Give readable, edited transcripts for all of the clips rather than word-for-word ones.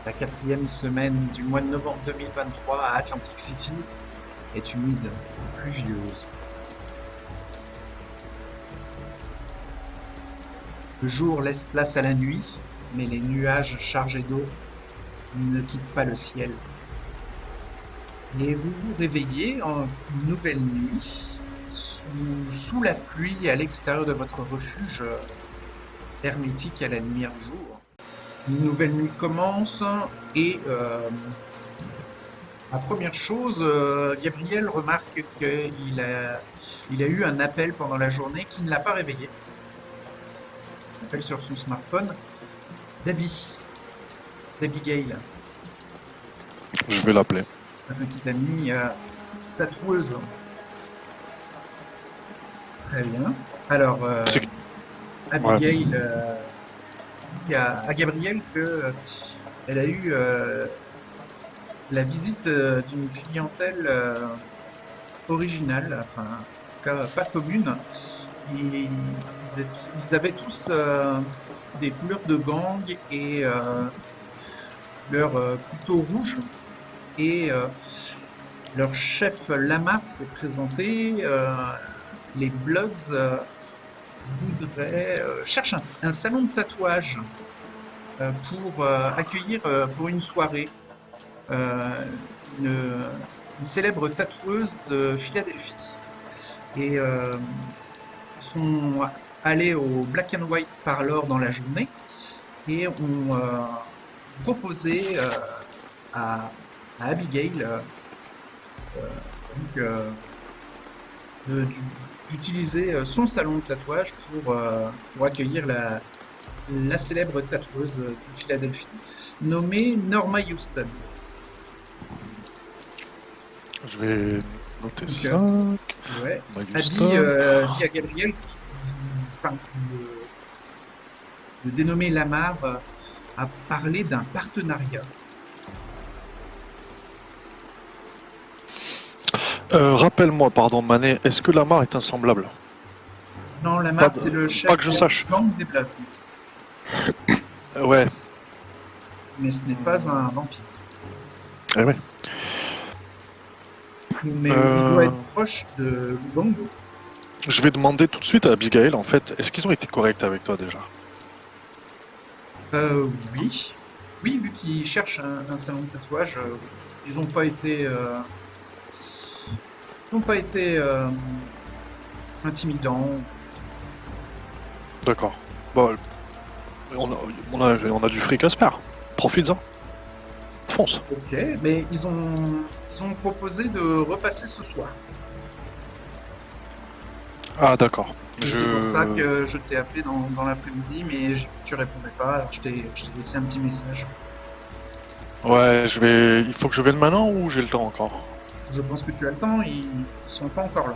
La quatrième semaine du mois de novembre 2023 à Atlantic City est humide, pluvieuse. Le jour laisse place à la nuit, mais les nuages chargés d'eau ne quittent pas le ciel. Et vous vous réveillez en une nouvelle nuit, sous la pluie à l'extérieur de votre refuge hermétique à la lumière du jour. Une nouvelle nuit commence et la première chose, Gabriel remarque qu'il a eu un appel pendant la journée qui ne l'a pas réveillé. Un appel sur son smartphone d'Abigail, Je vais l'appeler. sa petite amie tatoueuse. Très bien. Alors, C'est... Ouais. Abigail dit à Gabriel que elle a eu la visite d'une clientèle originale, enfin, en tout cas, pas commune. Ils avaient tous des couleurs de gang et couleurs plutôt rouges. Et leur chef Lamar s'est présenté. Les Bloods cherchent un salon de tatouage pour accueillir pour une soirée euh, une, une célèbre tatoueuse de Philadelphie. Et sont allés au Black and White Parlor dans la journée et ont proposé à, à Abigail donc, d'utiliser son salon de tatouage pour accueillir la célèbre tatoueuse de Philadelphie nommée Norma Houston. Je vais noter Donc, ça. ouais. Abby Houston. dit à Gabriel enfin, le dénommé Lamar a parlé d'un partenariat. Rappelle-moi, pardon, Manet, est-ce que Lamar est insemblable? Non, Pas, Lamar, c'est le pas chef que je du sache. gang des Bloods, Ouais, mais ce n'est pas un vampire. ouais. Mais il doit Euh, être proche de Lubango. je vais demander tout de suite à Abigail, en fait, est-ce qu'ils ont été corrects avec toi déjà? Oui. Oui, vu qu'ils cherchent un salon de tatouage, oui. Ils n'ont pas été, intimidants. D'accord. Bon, on a du fric à se faire. Profites-en. Fonce. Ok, mais ils ont proposé de repasser ce soir. Ah, d'accord. Et c'est pour ça que je t'ai appelé dans l'après-midi, mais tu répondais pas, alors je t'ai laissé un petit message. Ouais, il faut que je vienne maintenant ou j'ai le temps encore? Je pense que tu as le temps, ils sont pas encore là.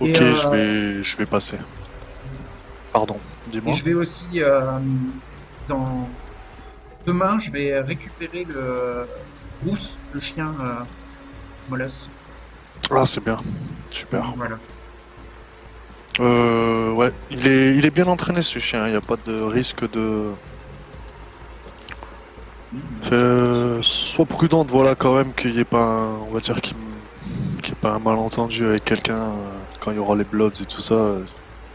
Et, Ok, je vais passer. Pardon, et dis-moi. je vais aussi, dans, demain, je vais récupérer le Bruce, le chien Molosse. Ah, c'est bien. Super. Voilà. Ouais, il est bien entraîné ce chien, il n'y a pas de risque de... sois prudente, voilà, quand même, qu'il n'y ait pas on va dire qu'il y ait pas un malentendu avec quelqu'un quand il y aura les Bloods et tout ça.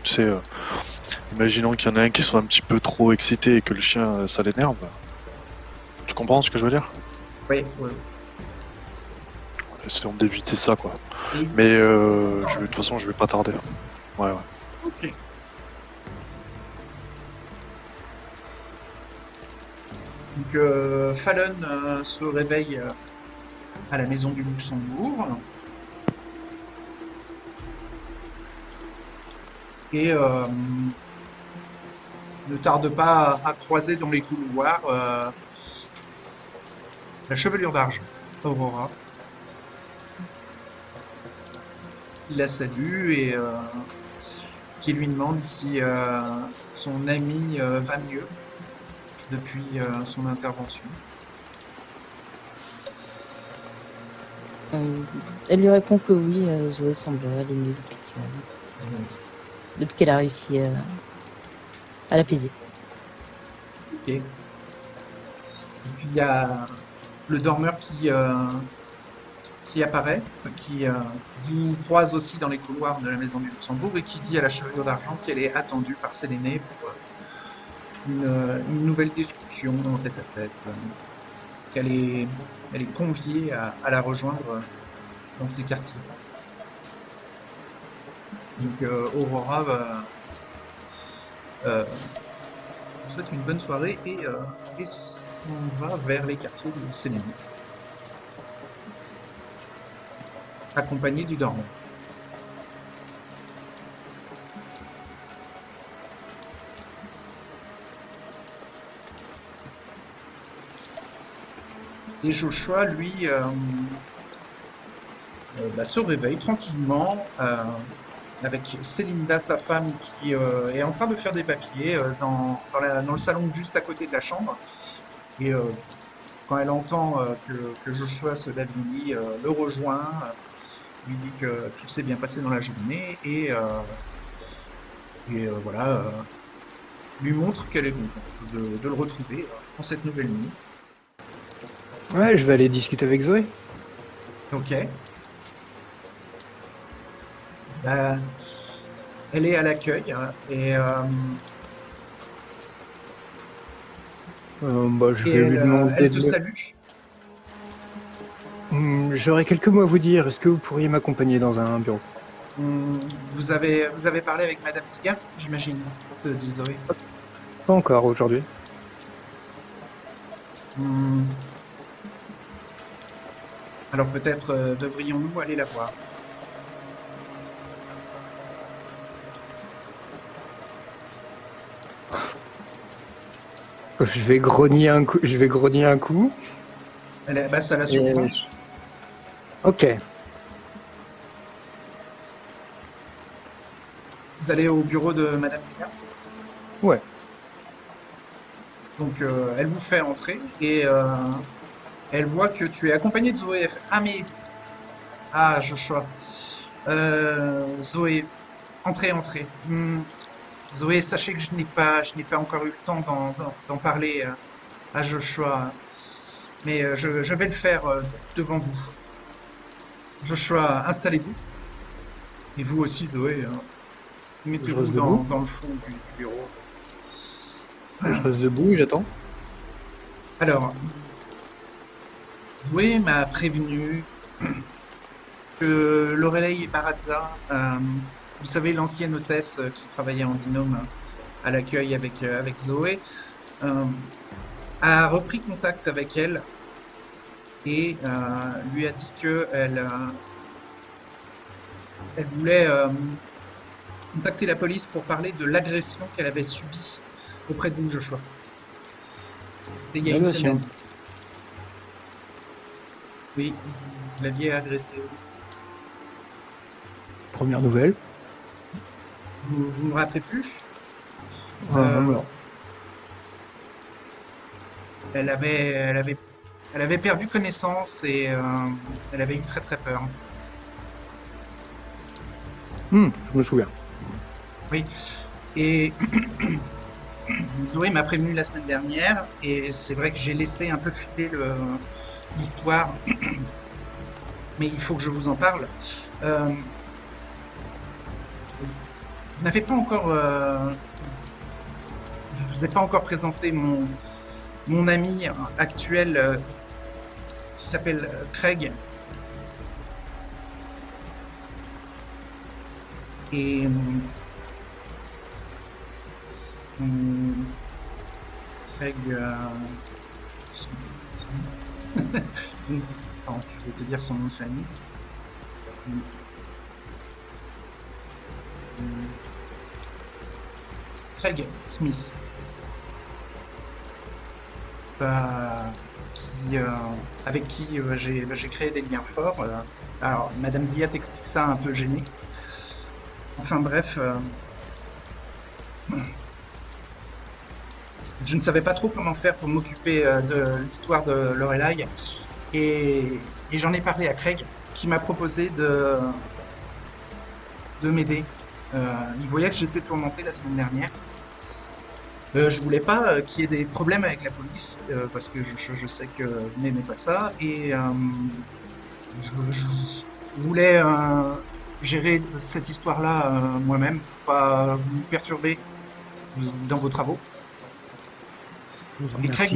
Tu sais, imaginons qu'il y en a un qui soit un petit peu trop excité et que le chien, ça l'énerve. Tu comprends ce que je veux dire? Oui, oui. Essayons d'éviter ça, quoi. Et- Mais de toute façon, je vais pas tarder. Ouais, ouais. ok. Donc, Fallon se réveille à la maison du Luxembourg et ne tarde pas à croiser dans les couloirs la chevelure d'argent, Aurora. Il la salue et qui lui demande si son ami va mieux depuis son intervention. Euh, Elle lui répond que oui, Zoé semble aller mieux depuis qu'elle a réussi à l'apaiser. Ok. Et puis il y a le dormeur qui apparaît, qui vous croise aussi dans les couloirs de la maison du Luxembourg et qui dit à la chevelure d'argent qu'elle est attendue par Séléné pour une nouvelle discussion en tête à tête, elle est conviée à la rejoindre dans ses quartiers. Donc Aurora vous souhaite une bonne soirée et s'en va vers les quartiers de Séléné, accompagné du dormeur. Et Joshua, lui, se réveille tranquillement avec Célinda, sa femme, qui est en train de faire des papiers dans le salon juste à côté de la chambre. Et quand elle entend que Joshua se lève du lit, le rejoint, lui dit que tout s'est bien passé dans la journée et voilà, lui montre qu'elle est contente de le retrouver en cette nouvelle nuit. Ouais, je vais aller discuter avec Zoé. Ok. Elle est à l'accueil et Je vais lui demander elle te de... salue. J'aurais quelques mots à vous dire. Est-ce que vous pourriez m'accompagner dans un bureau? Vous avez parlé avec Madame Siga, j'imagine, te dit Zoé. Pas encore aujourd'hui. Alors peut-être devrions-nous aller la voir. Je vais grogner un coup. Ça la surprend. Ok. Vous allez au bureau de Madame Siga? Ouais. Donc elle vous fait entrer et elle voit que tu es accompagné de Zoé. Elle fait, ah Joshua. Zoé, entrez. Zoé, sachez que je n'ai pas encore eu le temps d'en parler à Joshua, mais je vais le faire devant vous. Joshua, installez-vous. Et vous aussi, Zoé, mettez-vous dans le fond du bureau. Je reste debout, j'attends. Alors, Zoé m'a prévenu que Lorelei Barazza, vous savez, l'ancienne hôtesse qui travaillait en binôme à l'accueil avec Zoé, a repris contact avec elle et lui a dit qu'elle elle voulait contacter la police pour parler de l'agression qu'elle avait subie auprès de vous, Joshua. C'était il y a une semaine. Oui, vous l'aviez agressée. Première nouvelle. Vous me rappelez plus? Non. Elle avait perdu connaissance et elle avait eu très très peur. Je me souviens. Oui. Et Zoé m'a prévenu la semaine dernière et c'est vrai que j'ai laissé un peu filer l'histoire, mais il faut que je vous en parle. Vous n'avez pas encore, je vous ai pas encore présenté mon ami actuel qui s'appelle Craig. Et Craig, attends, je vais te dire son nom de famille. Craig Smith, avec qui j'ai créé des liens forts. Alors, Madame Zia t'explique ça un peu gêné. Enfin bref, je ne savais pas trop comment faire pour m'occuper de l'histoire de Lorelai et j'en ai parlé à Craig qui m'a proposé de m'aider. Il voyait que j'étais tourmenté la semaine dernière Je voulais pas qu'il y ait des problèmes avec la police, parce que je sais que vous n'aimez pas ça, et je voulais gérer cette histoire-là moi-même, pas vous perturber dans vos travaux. Je vous Et Craig remercie.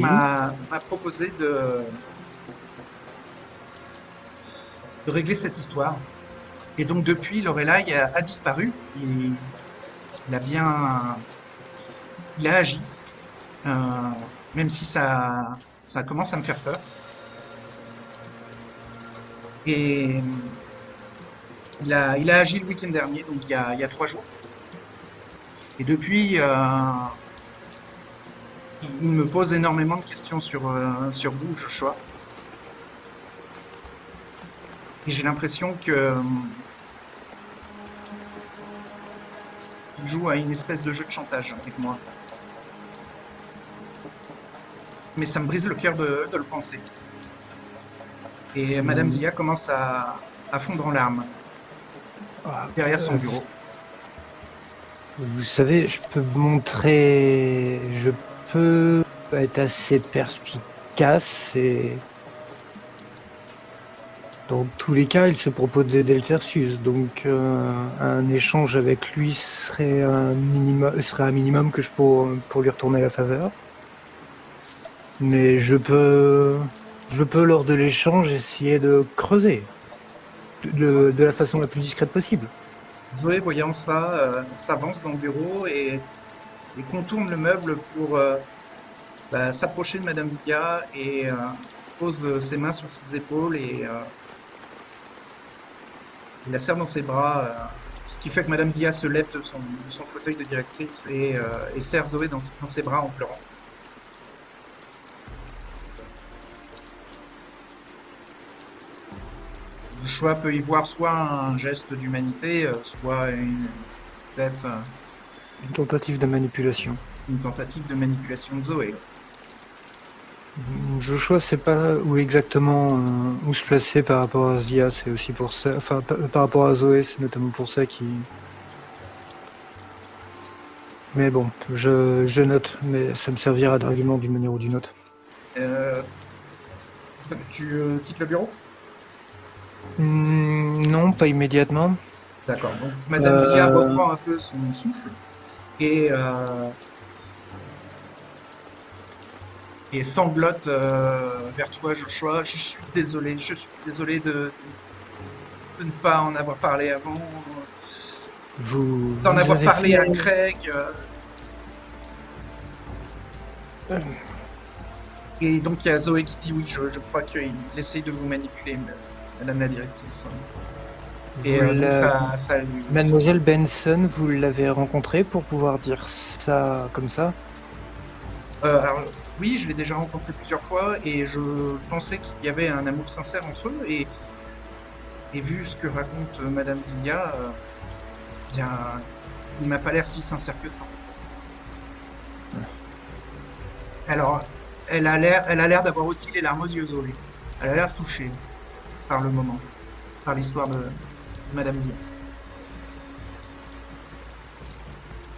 m'a proposé de régler cette histoire. Et donc depuis, Lorelai a disparu. Il a bien, il a agi, euh, même si ça commence à me faire peur. Et il a agi le week-end dernier, donc il y a 3 jours. Et depuis, il me pose énormément de questions sur vous, Joshua. Et j'ai l'impression que il joue à une espèce de jeu de chantage avec moi. Mais ça me brise le cœur de le penser. Et Madame Zia commence à fondre en larmes Ah, derrière son bureau. vous savez, je peux être assez perspicace et dans tous les cas, il se propose d'aider le Tertius, donc un échange avec lui serait un minimum que pour lui retourner la faveur. Mais je peux lors de l'échange essayer de creuser de la façon la plus discrète possible. Zoé, voyant ça, s'avance dans le bureau et contourne le meuble pour s'approcher de Madame Zia et pose ses mains sur ses épaules et il la serre dans ses bras, ce qui fait que Madame Zia se lève de son fauteuil de directrice et serre Zoé dans ses bras en pleurant. Joshua peut y voir soit un geste d'humanité, soit peut-être Une tentative de manipulation. une tentative de manipulation de Zoé. Joshua sait pas où exactement où se placer par rapport à Zia, c'est aussi pour ça. Enfin, par rapport à Zoé, c'est notamment pour ça qu'il. Mais bon, je note, mais ça me servira d'argument d'une manière ou d'une autre. Euh, Tu quittes le bureau? Non, pas immédiatement. D'accord. Donc Madame Zia reprend un peu son souffle et, et sanglote vers toi, Joshua. Je suis désolé de ne pas en avoir parlé avant, Vous d'en avoir avez parlé fait- à Craig. Et donc il y a Zoé qui dit oui, je crois qu'il essaye de vous manipuler, Madame la directrice. Et vous donc la- ça lui... Mademoiselle Benson, vous l'avez rencontrée pour pouvoir dire ça comme ça? Alors, oui, je l'ai déjà rencontré plusieurs fois et je pensais qu'il y avait un amour sincère entre eux et vu ce que raconte Madame Zia, bien, il m'a pas l'air si sincère que ça. Alors, elle a l'air d'avoir aussi les larmes aux yeux, Zoé. Elle a l'air touchée par le moment, par l'histoire de Madame Zia.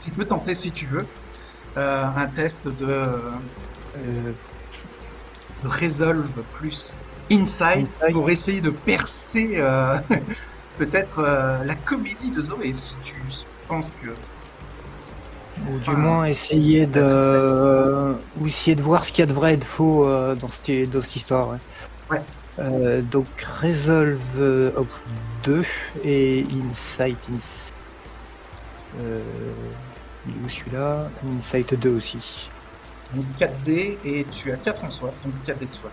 Tu peux tenter si tu veux un test de Euh, Resolve plus Insight Insight. pour essayer de percer peut-être la comédie de Zoé si tu penses que Ou du Enfin, moins essayer la tristesse. ou essayer de voir ce qu'il y a de vrai et de faux dans cette histoire. Ouais. Ouais. Donc Resolve 2 et Insight. Il est où celui-là? Insight 2 aussi. Donc 4D et tu as 4 en soif, donc 4D de soif.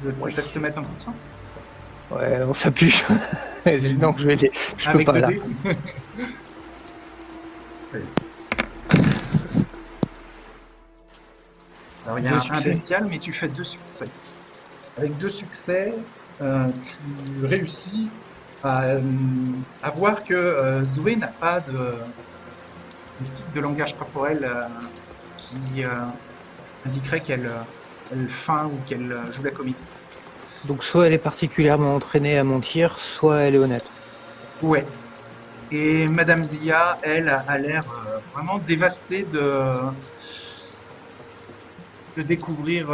Je peux Oui. peut-être te mettre un coup de sang Ouais, on s'appuie. Non, je peux avec pas 2 là. dés. Alors il y a Deux un succès. bestial, mais tu fais 2 succès. Avec 2 succès, tu réussis à voir que Zoé n'a pas de type de langage corporel qui indiquerait qu'elle feint ou qu'elle joue la comédie. Donc soit elle est particulièrement entraînée à mentir, soit elle est honnête. Ouais. Et Madame Zia, elle, a l'air vraiment dévasté de découvrir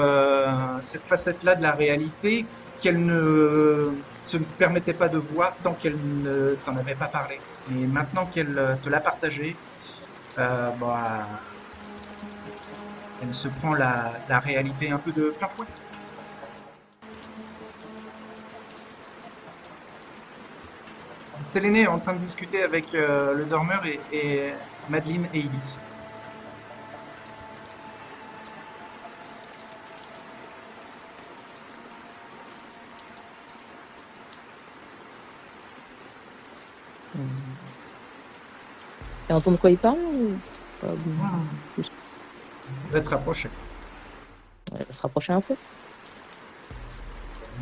cette facette-là de la réalité qu'elle ne se permettait pas de voir tant qu'elle ne t'en avait pas parlé. Mais maintenant qu'elle te l'a partagé, bah, elle se prend la réalité un peu de plein fouet. Séléné est en train de discuter avec le dormeur et Madeleine et Illy. Et entendre de quoi il parle ou pas? Vous êtes rapprochés. On va se rapprocher un peu.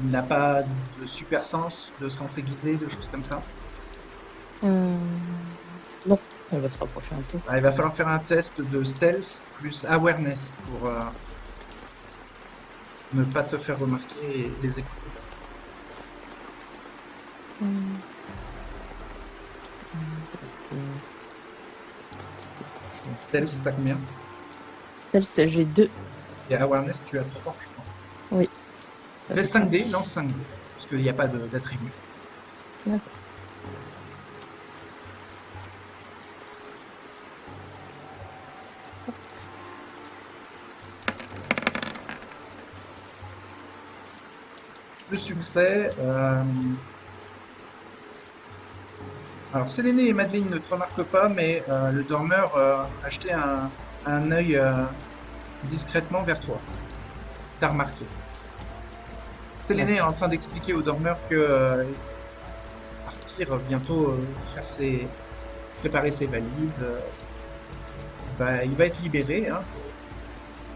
Il n'a pas de super sens, de sens aiguisé, de choses comme ça. Non, on va se rapprocher un peu. Ah, il va falloir faire un test de stealth plus awareness pour ne pas te faire remarquer et les écouter. Stealth, t'as combien? Celle, j'ai 2. Et awareness, tu as 3, je crois. Oui. Ça Fais fait 5 dés, 5. lance 5 dés. Parce qu'il n'y a pas d'attribut. D'accord. Le succès. Alors, Séléné et Madeleine ne te remarquent pas, mais le dormeur a jeté un œil discrètement vers toi. T'as remarqué. Séléné est en train d'expliquer au dormeur que partir bientôt, préparer ses valises. Il va être libéré, hein,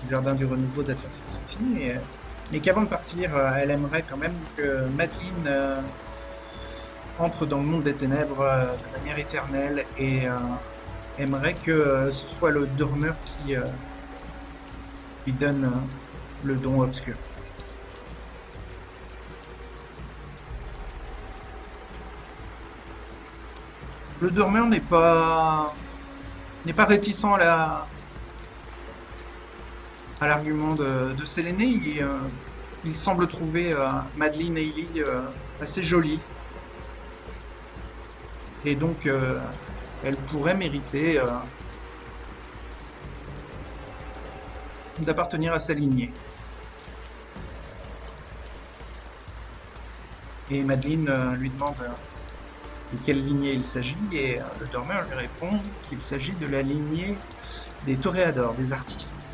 du jardin du renouveau d'Atlantic City, mais qu'avant de partir, elle aimerait quand même que Madeleine entre dans le monde des ténèbres de manière éternelle et aimerait que ce soit le dormeur qui lui donne le don obscur. Le dormeur n'est pas réticent à l'argument de Séléné. Il semble trouver Madeleine et Illy assez jolies. Et donc, elle pourrait mériter d'appartenir à sa lignée. Et Madeleine lui demande de quelle lignée il s'agit, et le dormeur lui répond qu'il s'agit de la lignée des toréadors, des artistes.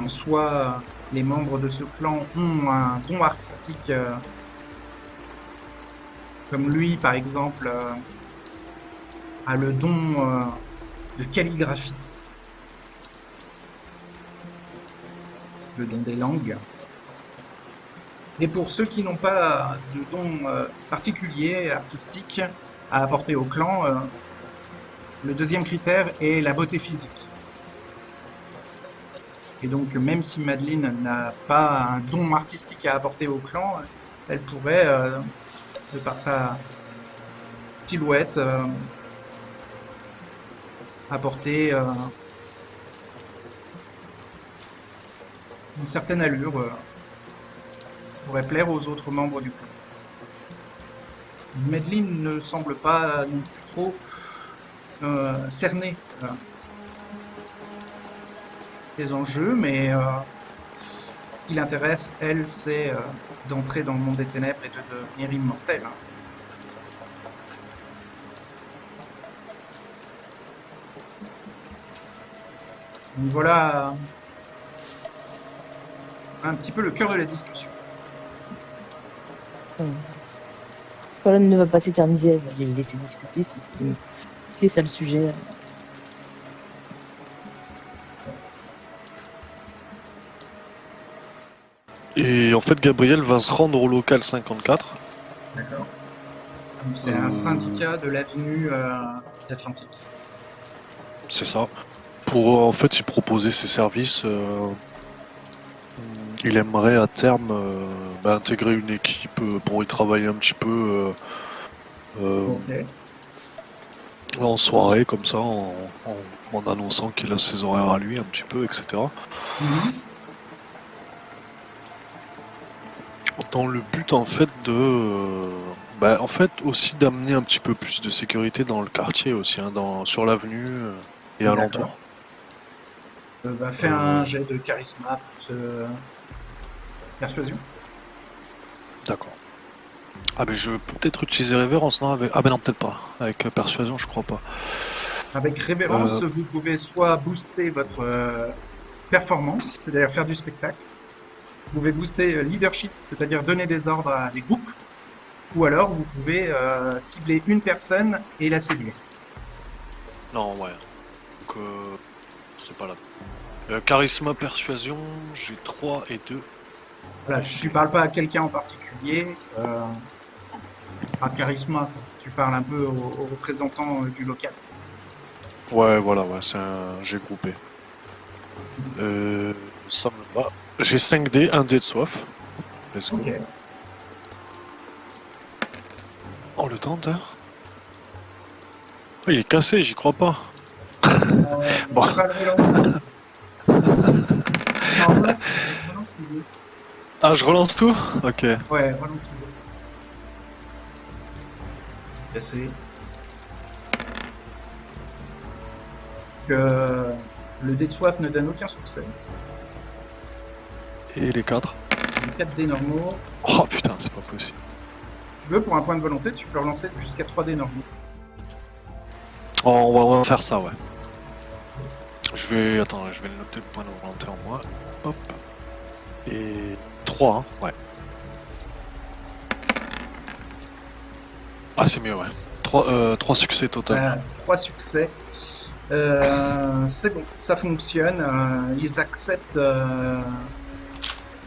Soit les membres de ce clan ont un don artistique, comme lui par exemple a le don de calligraphie, le don des langues. Et pour ceux qui n'ont pas de don particulier, artistique, à apporter au clan, le deuxième critère est la beauté physique. Et donc, même si Madeleine n'a pas un don artistique à apporter au clan, elle pourrait, de par sa silhouette, apporter une certaine allure, pourrait plaire aux autres membres du clan. Madeleine ne semble pas non plus trop cernée des enjeux, mais ce qui l'intéresse, elle, c'est d'entrer dans le monde des ténèbres et de devenir immortelle. Donc voilà un petit peu le cœur de la discussion. Colin ne va pas s'éterniser, elle va les laisser discuter si c'est ça le sujet. Et en fait, Gabriel va se rendre au local 54. D'accord. C'est un syndicat de l'avenue d'Atlantique. C'est ça. Pour en fait y proposer ses services. Il aimerait à terme intégrer une équipe pour y travailler un petit peu. Ok. en soirée, comme ça, en annonçant qu'il a ses horaires à lui un petit peu, etc. Mhm. Dans le but en fait en fait aussi d'amener un petit peu plus de sécurité dans le quartier aussi, hein, sur l'avenue et D'accord. alentour. Fais un jet de charisme plus persuasion. D'accord. Ah ben je peux peut-être utiliser révérence, non avec... Ah ben non, peut-être pas. Avec persuasion, je crois pas. Avec révérence, vous pouvez soit booster votre performance, c'est-à-dire faire du spectacle. Vous pouvez booster leadership, c'est-à-dire donner des ordres à des groupes. Ou alors, vous pouvez cibler une personne et la séduire. Non, ouais. Donc c'est pas là. Charisme, persuasion, j'ai 3 et 2. Voilà, si tu parles pas à quelqu'un en particulier, ce sera charisme. Tu parles un peu aux représentants du local. Ouais, voilà, ouais, j'ai groupé. Ça me va. J'ai 5 dés, 1 dé de soif. Let's go. Ok. Oh, le temps, hein. Oh, il est cassé, j'y crois pas. Bon. On va le relancer. Non, relance le jeu. Ah, je relance tout? Ok. Ouais, relance le jeu. Cassé. Que le dé de soif ne donne aucun succès. Et les 4? Les 4 dés normaux. Oh putain, c'est pas possible. Si tu veux, pour un point de volonté, tu peux relancer jusqu'à 3 dés normaux. Oh, on va faire ça, ouais. Attends, je vais le noter le point de volonté en moi. Hop. Et 3, hein, ouais. Ah, c'est mieux, ouais. 3 succès total. 3 succès. C'est bon, ça fonctionne. Ils acceptent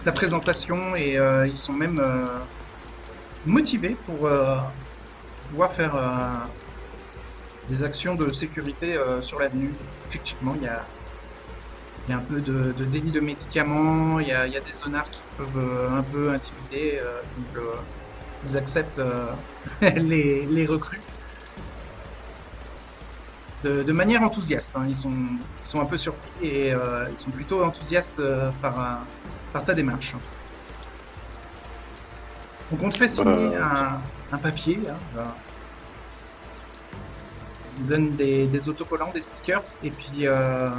ta présentation et ils sont même motivés pour pouvoir faire des actions de sécurité sur l'avenue. Effectivement, il y a un peu de délit de médicaments, il y a des zonards qui peuvent un peu intimider, donc ils acceptent les recrues de manière enthousiaste. Hein. Ils sont un peu surpris et ils sont plutôt enthousiastes par ta démarche. Donc on te fait signer un papier. Hein, on donne des autocollants, des stickers et puis un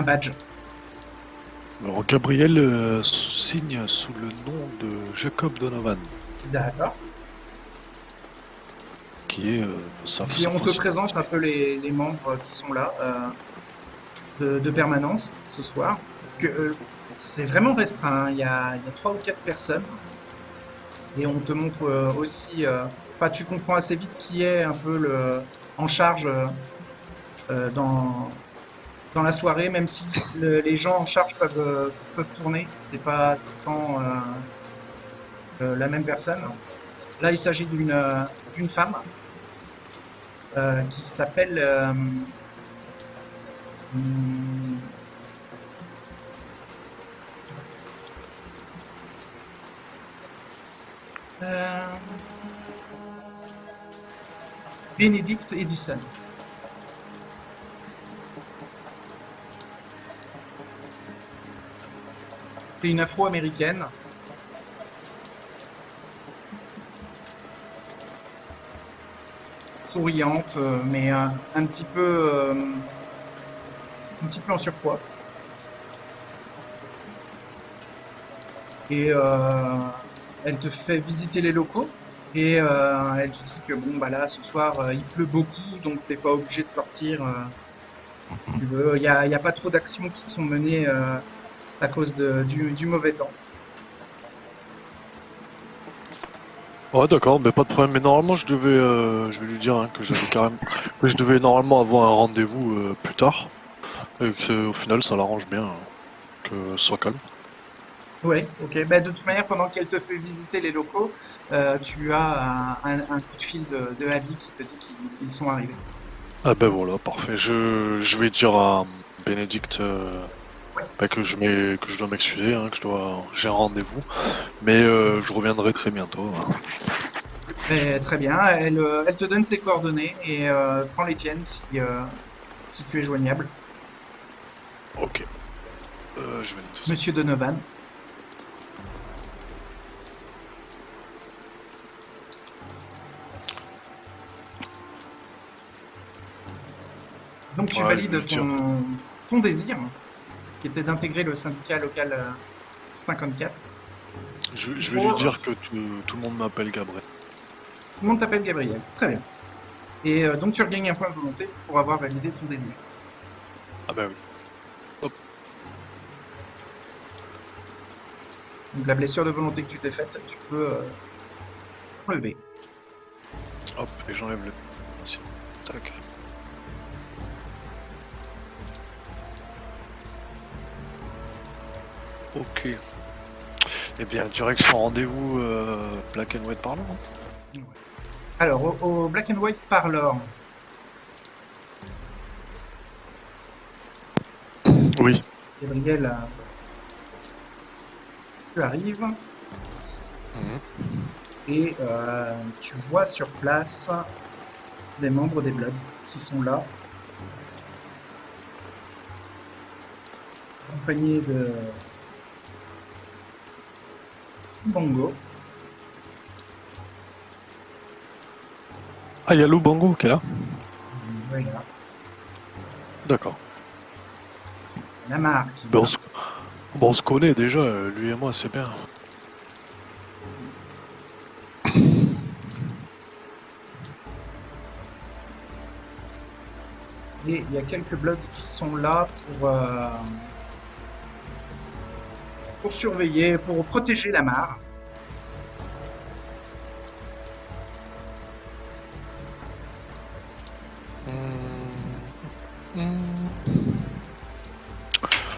badge. Alors, Gabriel signe sous le nom de Jacob Donovan, D'accord. qui est Puis on te présente un peu les membres qui sont là de permanence ce soir. C'est vraiment restreint. Hein. Il y a 3 ou 4 personnes. Et on te montre aussi. Tu comprends assez vite qui est un peu en charge dans la soirée, même si les gens en charge peuvent tourner. C'est pas tout le temps la même personne. Là, il s'agit d'une femme qui s'appelle Benedict Edison. C'est une afro-américaine. Souriante, mais un petit peu en surpoids. Et elle te fait visiter les locaux et elle te dit que bon bah là ce soir il pleut beaucoup donc t'es pas obligé de sortir si tu veux. Il y a pas trop d'actions qui sont menées à cause du mauvais temps. Ouais, d'accord, mais pas de problème. Mais normalement, je vais lui dire hein, que que je devais normalement avoir un rendez-vous plus tard. Et que au final, ça l'arrange bien que ce soit calme. Ouais, ok. Bah, de toute manière, pendant qu'elle te fait visiter les locaux, tu as un coup de fil de Abby qui te dit qu'ils sont arrivés. Ah ben voilà, parfait. Je vais dire à Bénédicte que je dois m'excuser, hein, j'ai un rendez-vous, mais je reviendrai très bientôt. Hein. Très bien, elle te donne ses coordonnées et prend les tiennes si tu es joignable. Ok. Je vais noter ça. Monsieur Donovan. Donc tu Ouais, je vais valides lui dire. ton désir, qui était d'intégrer le syndicat local 54. Je vais lui dire que tout le monde m'appelle Gabriel. Tout le monde t'appelle Gabriel. Très bien. Et donc tu regagnes un point de volonté pour avoir validé ton désir. Ah bah oui. Donc la blessure de volonté que tu t'es faite, tu peux enlever. Hop, et j'enlève le... Tiens. Tac. Ok. Eh bien, direction rendez-vous Black and White parlant. Hein. Alors, au Black and White Parlor, Oui. Gabriel, tu arrives Mhm. et tu vois sur place des membres des Bloods qui sont là, accompagnés de Bongo. Ah, il y a Lou Bango qui est là. Voilà. D'accord. Lamar qui Ben, on se connaît déjà, lui et moi, c'est bien. Et il y a quelques Bloods qui sont là pour surveiller, pour protéger Lamar.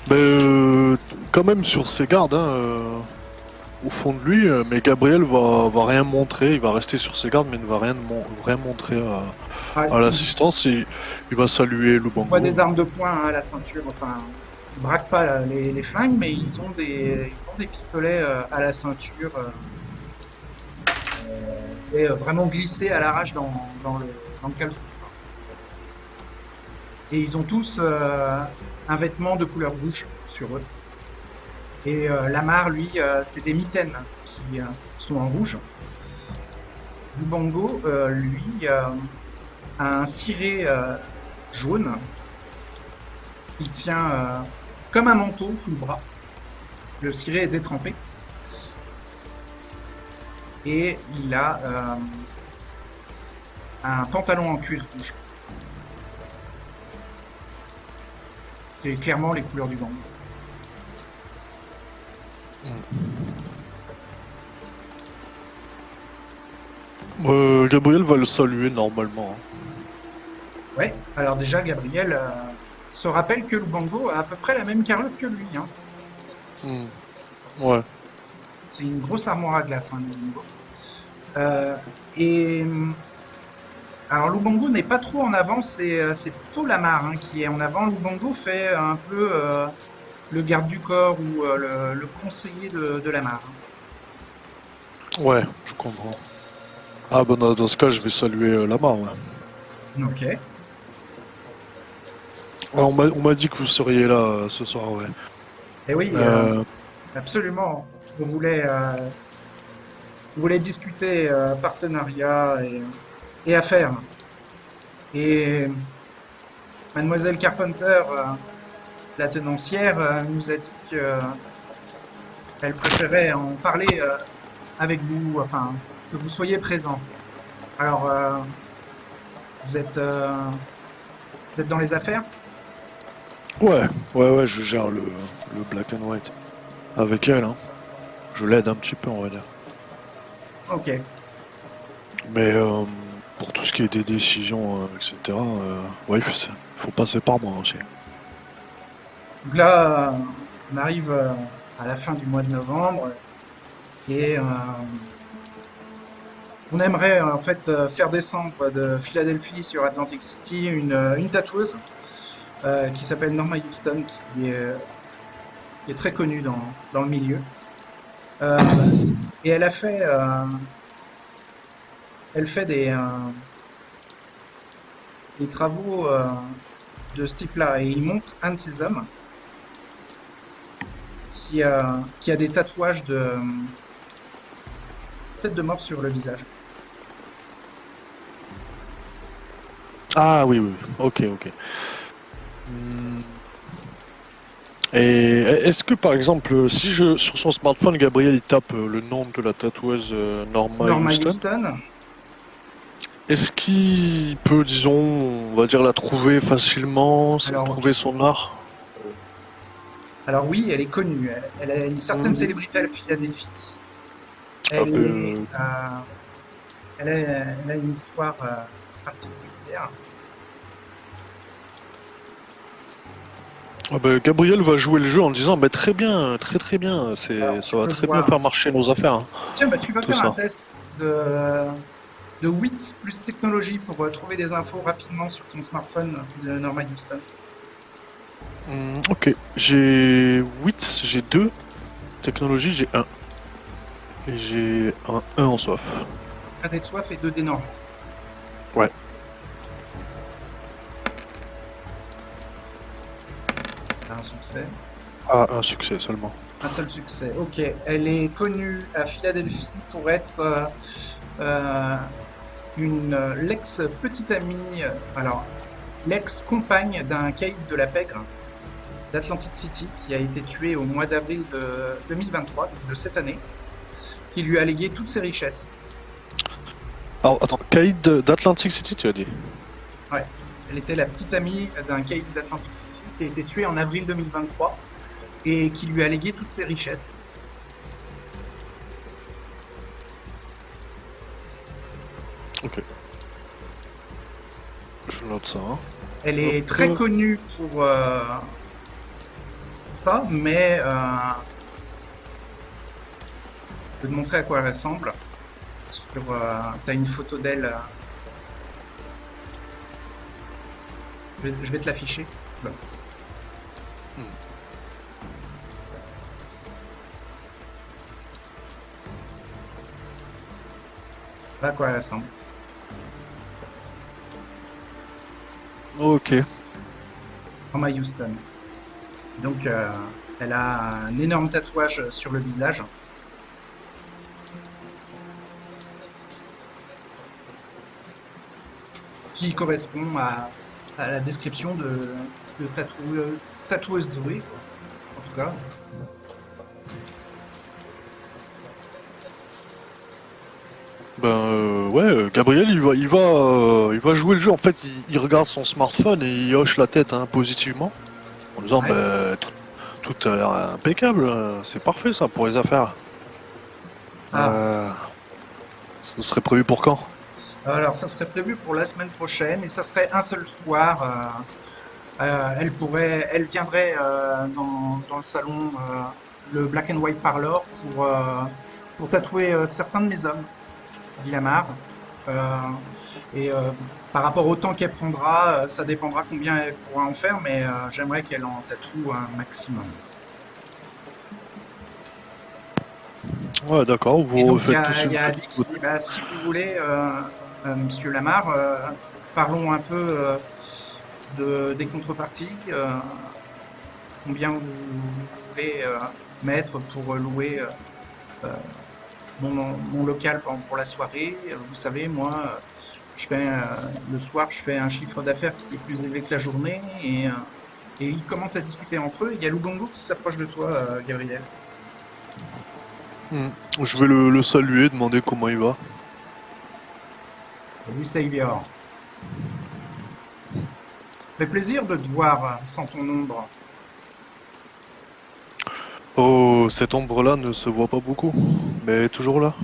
Ben, quand même sur ses gardes, hein, au fond de lui, mais Gabriel va rien montrer, il va rester sur ses gardes, mais ne va rien montrer Ah, à l'assistance, et il va saluer on Lubango. voit des armes de poing hein, à la ceinture. Enfin, ils braquent pas les flingues, mais ils ont des pistolets à la ceinture. C'est vraiment glissé à l'arrache dans le caleçon. Et ils ont tous un vêtement de couleur rouge sur eux. Et Lamar, lui, c'est des mitaines qui sont en rouge. Lubango, lui, a un ciré jaune. Il tient comme un manteau sous le bras. Le ciré est détrempé. Et il a un pantalon en cuir rouge. C'est clairement les couleurs du gang. Gabriel va le saluer normalement. Hein. Ouais, alors déjà, Gabriel se rappelle que Lubango a à peu près la même carrure que lui. Hein. Ouais. C'est une grosse armoire à glace, hein, Lubango. Et alors Lubango n'est pas trop en avant, c'est plutôt Lamar hein, qui est en avant. Lubango fait un peu le garde du corps ou le conseiller de Lamar. Ouais, je comprends. Ah ben dans ce cas, je vais saluer Lamar. Ouais. Ok. Ouais, on m'a dit que vous seriez là ce soir, ouais. Et oui, absolument. On voulait discuter partenariat et affaires. Et Mademoiselle Carpenter, la tenancière, nous a dit qu'elle préférait en parler avec vous, enfin, que vous soyez présent. Alors, vous êtes dans les affaires? Ouais, je gère le black and white. Avec elle, hein. Je l'aide un petit peu, on va dire. Ok. Mais pour tout ce qui est des décisions, etc., ouais, faut passer par moi aussi. Donc là, on arrive à la fin du mois de novembre et on aimerait en fait faire descendre de Philadelphie sur Atlantic City une tatoueuse qui s'appelle Norma Houston, qui est très connue dans le milieu. Et elle a fait elle fait des travaux de ce type-là. Et il montre un de ses hommes qui a des tatouages de tête de mort sur le visage. Ah oui, oui, ok, ok. Hmm. Et est-ce que par exemple, si sur son smartphone, Gabriel il tape le nom de la tatoueuse Norma Norma Houston, Houston. est-ce qu'il peut, disons, on va dire la trouver facilement, Alors, trouver son art? alors oui, elle est connue. Elle a une certaine Mhm. célébrité à Philadelphie. Ah Elle, est, ben, elle a une histoire particulière. Gabriel va jouer le jeu en disant bah, très bien, très très bien, Alors, ça tu va peux très bien voir. faire marcher nos affaires, hein, Tiens, bah, tu vas tout faire un ça. test de wits plus technologie pour trouver des infos rapidement sur ton smartphone de Norma Houston. Ok, j'ai 8, j'ai 2, technologie j'ai 1. Et j'ai un 1 en soif. Un dé de soif et 2 dés normaux. Ouais. T'as un succès. Ah, un succès seulement. Un seul succès. Ok. Elle est connue à Philadelphie pour être l'ex-petite amie, alors l'ex-compagne d'un caïd de la pègre d'Atlantic City qui a été tué au mois d'avril de 2023, donc de cette année, qui lui a légué toutes ses richesses. Alors, attends, caïd d'Atlantic City, tu as dit? Ouais. Elle était la petite amie d'un caïd d'Atlantic City qui a été tué en avril 2023 et qui lui a légué toutes ses richesses. Ok. Je note ça. Hein. Elle est très connue pour ça, mais je vais te montrer à quoi elle ressemble. T'as une photo d'elle. Je vais te l'afficher. Voilà. Voilà à quoi elle ressemble. Ok. Norma Houston. Donc, elle a un énorme tatouage sur le visage. Qui correspond à la description de tatoueuse douée, quoi. En tout cas. Ouais, Gabriel, il va jouer le jeu. En fait, il regarde son smartphone et il hoche la tête hein, positivement en disant, Ouais. tout a l'air impeccable. C'est parfait ça pour les affaires. Ah, Ce serait prévu pour quand? alors ça serait prévu pour la semaine prochaine et ça serait un seul soir. Elle viendrait dans le salon, le Black and White Parlor pour tatouer certains de mes hommes, dit Lamar. Euh, et par rapport au temps qu'elle prendra, ça dépendra combien elle pourra en faire, mais j'aimerais qu'elle en tatoue un maximum. Ouais, d'accord, Et vous donc refaites tout ce il y a Ali qui dit, bah, si vous voulez, Monsieur Lamar, parlons un peu des contreparties. Combien vous voulez mettre pour louer mon local pour la soirée. Vous savez, moi, le soir, je fais un chiffre d'affaires qui est plus élevé que la journée et ils commencent à discuter entre eux. Il y a Lugongo qui s'approche de toi, Gabriel. Je vais le saluer, demander comment il va. Salut Savior. Ça fait plaisir de te voir sans ton ombre. Oh, cette ombre-là ne se voit pas beaucoup, mais elle est toujours là.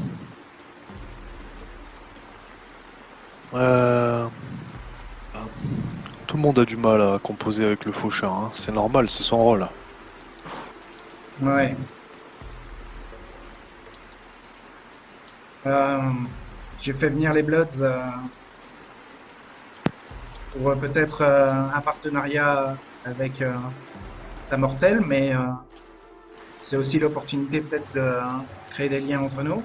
Tout le monde a du mal à composer avec le faucheur, hein. C'est normal, c'est son rôle. Ouais. J'ai fait venir les Bloods pour peut-être un partenariat avec la Mortel, mais c'est aussi l'opportunité peut-être de créer des liens entre nous.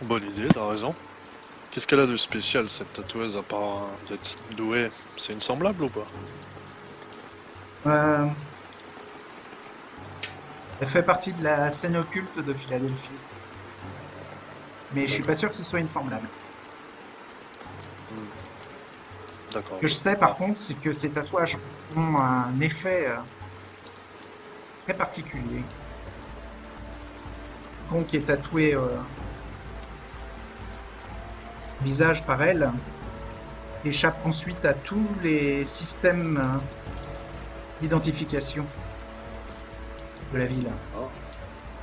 Bonne idée, t'as raison. Qu'est-ce qu'elle a de spécial cette tatoueuse à part d'être douée? C'est une semblable ou pas? Euh, Elle fait partie de la scène occulte de Philadelphie. Mais je suis pas sûr que ce soit une semblable. D'accord. Ce que je sais par contre, c'est que ces tatouages ont un effet très particulier. Quiconque qui est tatoué visage par elle échappe ensuite à tous les systèmes d'identification de la ville,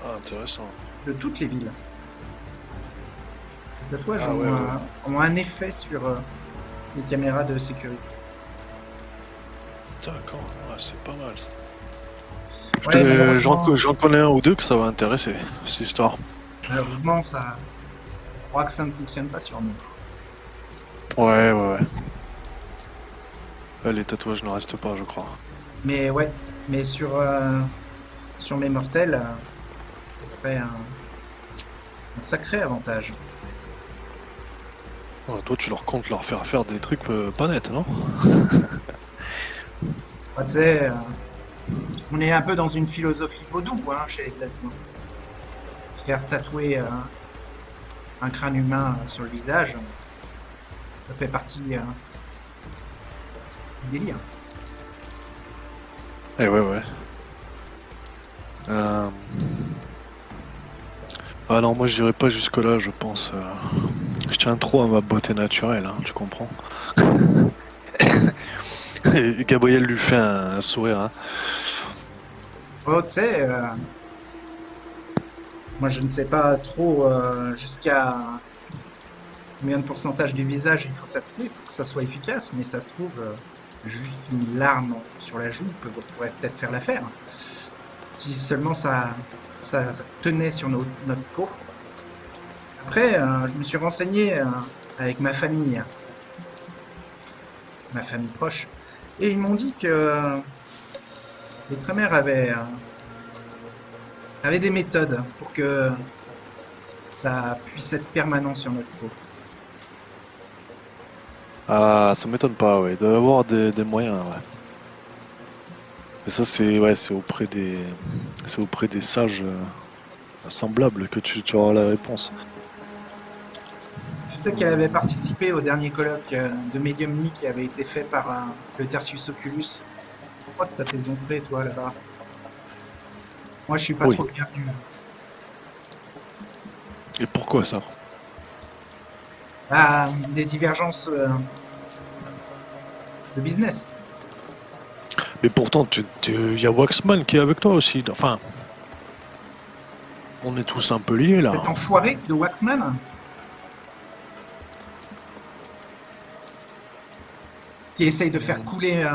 Ah, intéressant. de toutes les villes. Les tatouages Ah, ouais, ont un effet sur les caméras de sécurité. D'accord, ouais, c'est pas mal. Ouais, malheureusement, J'en connais un ou deux que ça va intéresser, cette histoire. malheureusement, ça, je crois que ça ne fonctionne pas sur nous. Ouais. Les tatouages ne restent pas, je crois. Mais ouais, mais sur mes mortels, ce serait un sacré avantage. Ouais, toi, tu leur comptes leur faire des trucs pas nets, non? Tu sais, on est un peu dans une philosophie vaudou chez les Bloods. Faire tatouer un crâne humain sur le visage, ça fait partie du délire. Eh ouais. Ah non, moi je dirais pas jusque-là, je pense. Je tiens trop à ma beauté naturelle, hein, tu comprends? Et Gabriel lui fait un sourire, hein. Oh, tu sais, moi je ne sais pas trop jusqu'à combien de pourcentage du visage il faut tatouer pour que ça soit efficace, mais ça se trouve, juste une larme sur la joue pourrait peut-être faire l'affaire. Si seulement ça tenait sur notre peau. Après, je me suis renseigné avec ma famille proche, et ils m'ont dit que les Tremères avaient des méthodes pour que ça puisse être permanent sur notre peau. Ah, ça m'étonne pas, ouais. Il doit y avoir des moyens, ouais. Et ça, c'est auprès des sages semblables que tu auras la réponse. Je sais qu'elle avait participé au dernier colloque de médiumnie qui avait été fait par le Tertius Oculus. Je crois que tu as tes entrées, toi, là-bas. Moi, je suis pas Oui. trop bienvenu. Et pourquoi ça? Ah, des divergences de business. Mais pourtant, il y a Waxman qui est avec toi aussi. Enfin, on est tous un peu liés là. Cet enfoiré de Waxman qui essaye de faire couler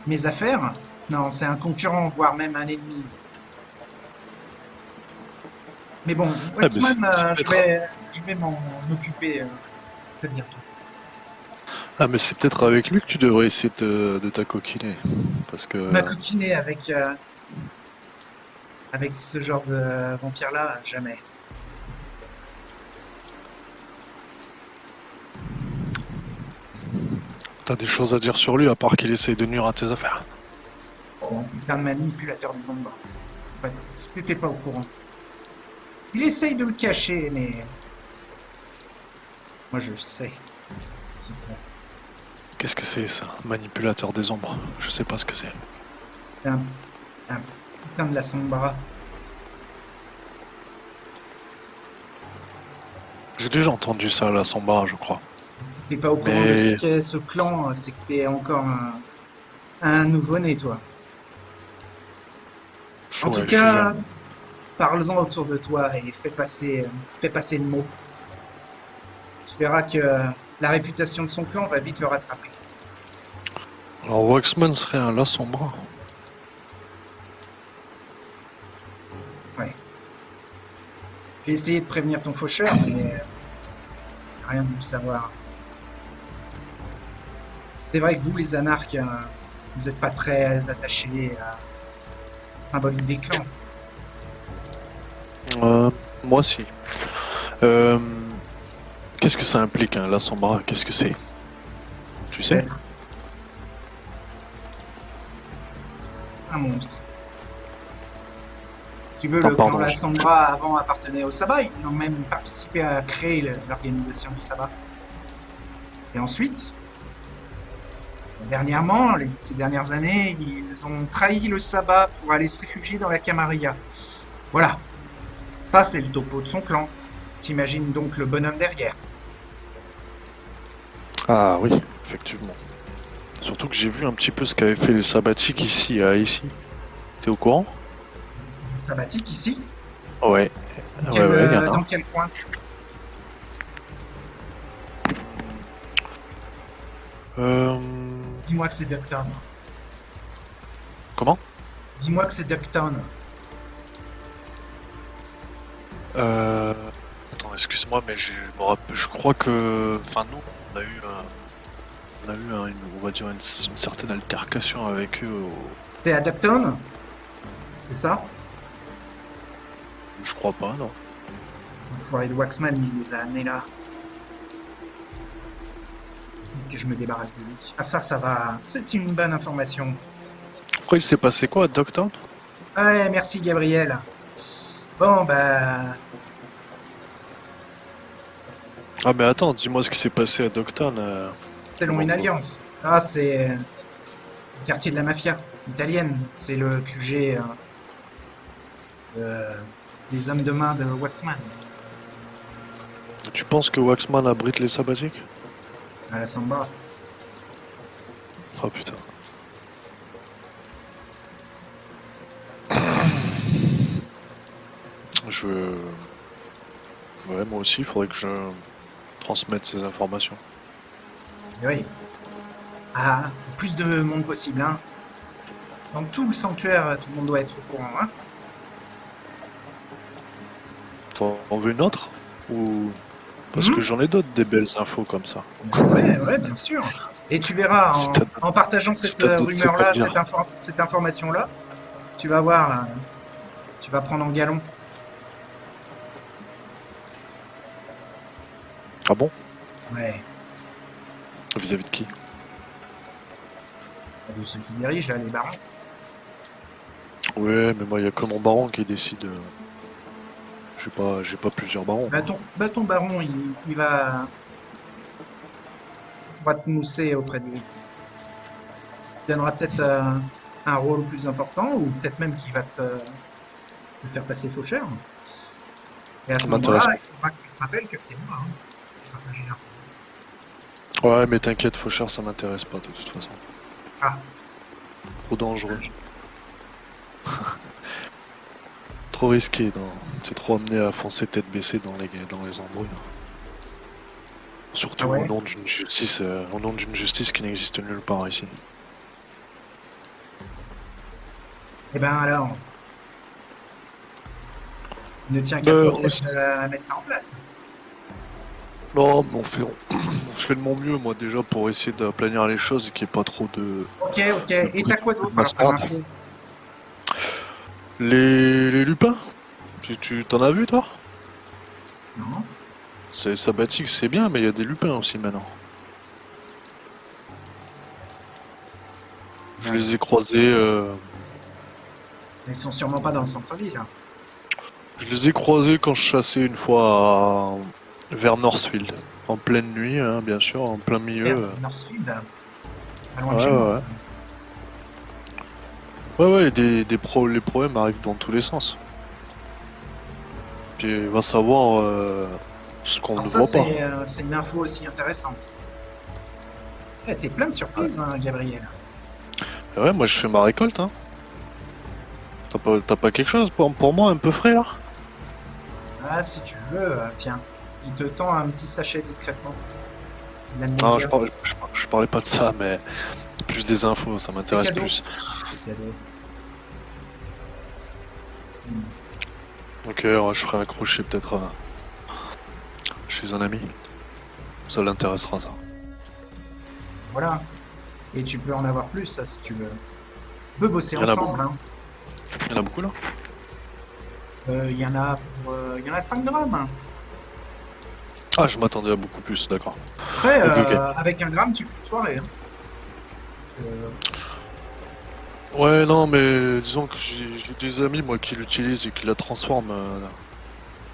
mes affaires. Non, c'est un concurrent, voire même un ennemi. Mais bon, mais Waxman, c'est je vais m'en occuper très bientôt. Ah, mais c'est peut-être avec lui que tu devrais essayer de t'acoquiner. Parce que. Ma coquinée avec ce genre de vampire-là, jamais. T'as des choses à dire sur lui à part qu'il essaye de nuire à tes affaires. C'est un putain de manipulateur des ombres. Si t'étais pas au courant. Il essaye de le cacher, mais... Moi, je sais. Ce qu'il fait. Qu'est-ce que c'est ça? Manipulateur des ombres. Je sais pas ce que c'est. C'est un putain de la sombra. J'ai déjà entendu ça à la Sombra, je crois. Si t'es pas au courant de Mais- ce qu'est ce clan, c'est que t'es encore un nouveau-né, toi. En Ouais, tout je suis cas, jeune. parle-en autour de toi et fais passer le mot. Tu verras que la réputation de son clan va vite le rattraper. Alors Waxman serait un La Sombra. J'ai essayé de prévenir ton faucheur, mais rien de savoir. C'est vrai que vous, les anarches, vous n'êtes pas très attachés au symbolique des clans. Moi si. Euh, Qu'est-ce que ça implique, hein, la sombra? Qu'est-ce que c'est? Tu sais? Peut-être. Un monstre. Si tu veux, Ah, le pardon, clan La je- Sombra avant appartenait au sabbat. Ils ont même participé à créer l'organisation du sabbat. Et ensuite, dernièrement, ces dernières années, ils ont trahi le sabbat pour aller se réfugier dans la Camarilla. Voilà. Ça, c'est le topo de son clan. T'imagines donc le bonhomme derrière. Ah oui, effectivement. Surtout que j'ai vu un petit peu ce qu'avaient fait les sabbatiques ici, ici. T'es au courant? Sabbatique ici. Ouais. Quel, Ouais, il y en a. dans quel coin? Euh... Dis-moi que c'est Ducktown. Comment? Dis-moi que c'est Ducktown. Attends, excuse-moi, mais je crois que... Enfin, nous, on va dire une certaine altercation avec eux. C'est à Ducktown? C'est ça? Je crois pas, non. L'enfoiré de Waxman, il les a amenés là. Que je me débarrasse de lui. Ah ça va. C'est une bonne information. Après, il s'est passé quoi à Dogtown? Ouais, merci Gabriel. Bon, bah... Ah, mais attends, dis-moi ce qui s'est passé à Dogtown. Selon une alliance. Ah, c'est... le quartier de la mafia italienne. C'est le QG des hommes de main de Waxman. Tu penses que Waxman abrite les sabbatiques? À la Samba. Oh putain. Ouais, moi aussi, il faudrait que je transmette ces informations. Et oui. Ah, le plus de monde possible, hein. Dans tout le sanctuaire, tout le monde doit être au courant, hein. T'en veux une autre? Ou... Parce Mhm. que j'en ai d'autres des belles infos comme ça. Ouais, bien sûr. Et tu verras, Si t'as- en partageant si cette t'as d'autres rumeur-là, trucs à dire. cette information-là, tu vas voir, tu vas prendre en galon. Ah bon? Ouais, Vis-à-vis de qui? de ceux qui dirigent, là, les barons. Ouais, mais moi, il y a que mon baron qui décide. J'ai pas plusieurs barons. Ton baron, il va te mousser auprès de lui. Il donnera peut-être un rôle plus important, ou peut-être même qu'il va te faire passer faucheur. Et à ce Ça moment-là, m'intéresse. il faudra que tu te rappelles que c'est moi. Hein. Partager l'info. Ouais, mais t'inquiète, Faucheur, ça m'intéresse pas de toute façon. Ah. Trop dangereux. Trop risqué, c'est trop amené à foncer tête baissée dans les embrouilles. Surtout Ah ouais. au nom d'une justice qui n'existe nulle part ici. Eh ben alors, il ne tient qu'à Ben, toi de mettre ça en place. Non, mais je fais de mon mieux, moi, déjà, pour essayer d'aplanir les choses et qu'il n'y ait pas trop de... Ok. Et t'as quoi d'autre alors, Mascarade. comme info? Les lupins? Tu t'en as vu, toi? Non. C'est sabbatique, c'est bien, mais il y a des lupins aussi, maintenant. Je Ouais. les ai croisés... Ils sont sûrement pas dans le centre-ville. Hein. Je les ai croisés quand je chassais une fois vers Northfield. En pleine nuit, hein, bien sûr, en plein milieu. Northfield, c'est pas loin de Ouais, chez moi. ouais. Ça. Ouais, les problèmes arrivent dans tous les sens. Puis va savoir ce qu'on Alors ne ça, voit pas. c'est une info aussi intéressante. Eh, t'es plein de surprises, hein, Gabriel. Ouais, moi je fais ma récolte. Hein. T'as pas quelque chose pour moi un peu frais là? Ah, si tu veux, tiens. Il te tend un petit sachet discrètement. C'est de l'amnésia. Non, je parlais pas de ça, mais plus des infos, ça m'intéresse cadeau. plus. C'est cadeau. Ok, ouais, je ferai un crochet peut-être chez un ami. Ça l'intéressera ça. Voilà. Et tu peux en avoir plus, ça, si tu veux. On peut bosser Il y en a ensemble, hein. Il y en a beaucoup là? Il y en a 5 grammes. Ah, je m'attendais à beaucoup plus, d'accord. Après, Ok, ok. avec un gramme, tu fais une soirée. Hein. Ouais, non, mais disons que j'ai des amis, moi, qui l'utilisent et qui la transforment.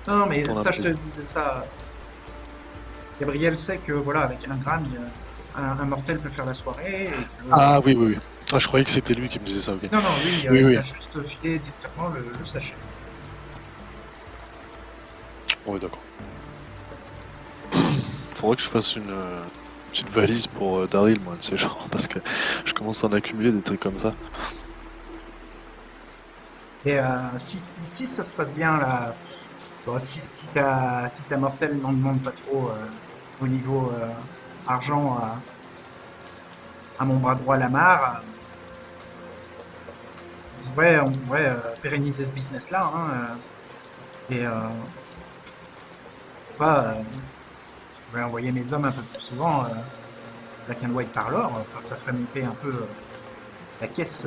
Non, mais Ton ça, je te appel. disais ça. Gabriel sait que, voilà, avec un gramme, un mortel peut faire la soirée. Et que... Ah, oui, oui, oui. Ah, je croyais que c'était lui qui me disait ça, ok. Non, non, lui, Oui, il oui. a juste filé discrètement le sachet. Ouais, d'accord. Faudrait que je fasse une petite valise pour Daryl, moi, de ces genres, parce que je commence à en accumuler des trucs comme ça. Et si ça se passe bien, là, bon, si ta mortel n'en demande pas trop au niveau argent à mon bras droit Lamar, on pourrait pérenniser ce business-là. Hein, et pas, je pourrais envoyer mes hommes un peu plus souvent Black and White par l'or. Enfin, ça ferait monter un peu la caisse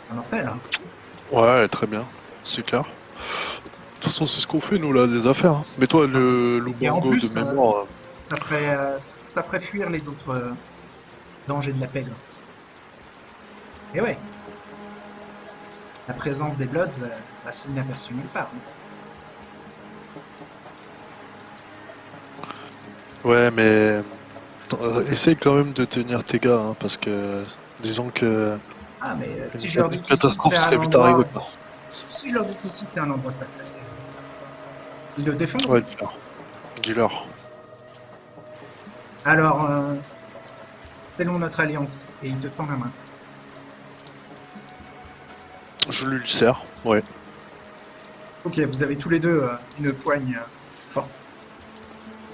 à mortel. Hein. Ouais, très bien, c'est clair. De toute façon, c'est ce qu'on fait, nous, là, des affaires. Hein. Mais toi, le Et en Lubango de plus, mémoire... ça ferait fuir les autres dangers de la pègre. Et ouais, la présence des Bloods passe inaperçue nulle part. Hein. Ouais, mais... essaye quand même de tenir tes gars, hein, parce que... Disons que... Ah, mais si je Une leur dis qu'ici catastrophe c'est un serait vite arrivée, endroit, quoi. si je leur dis qu'ici c'est un endroit sacré, ils le défendent. Ouais, dis-leur. Dis-leur. Alors, scellons notre alliance et il te tend la main. Je lui sers, ouais. Ok, vous avez tous les deux une poigne forte.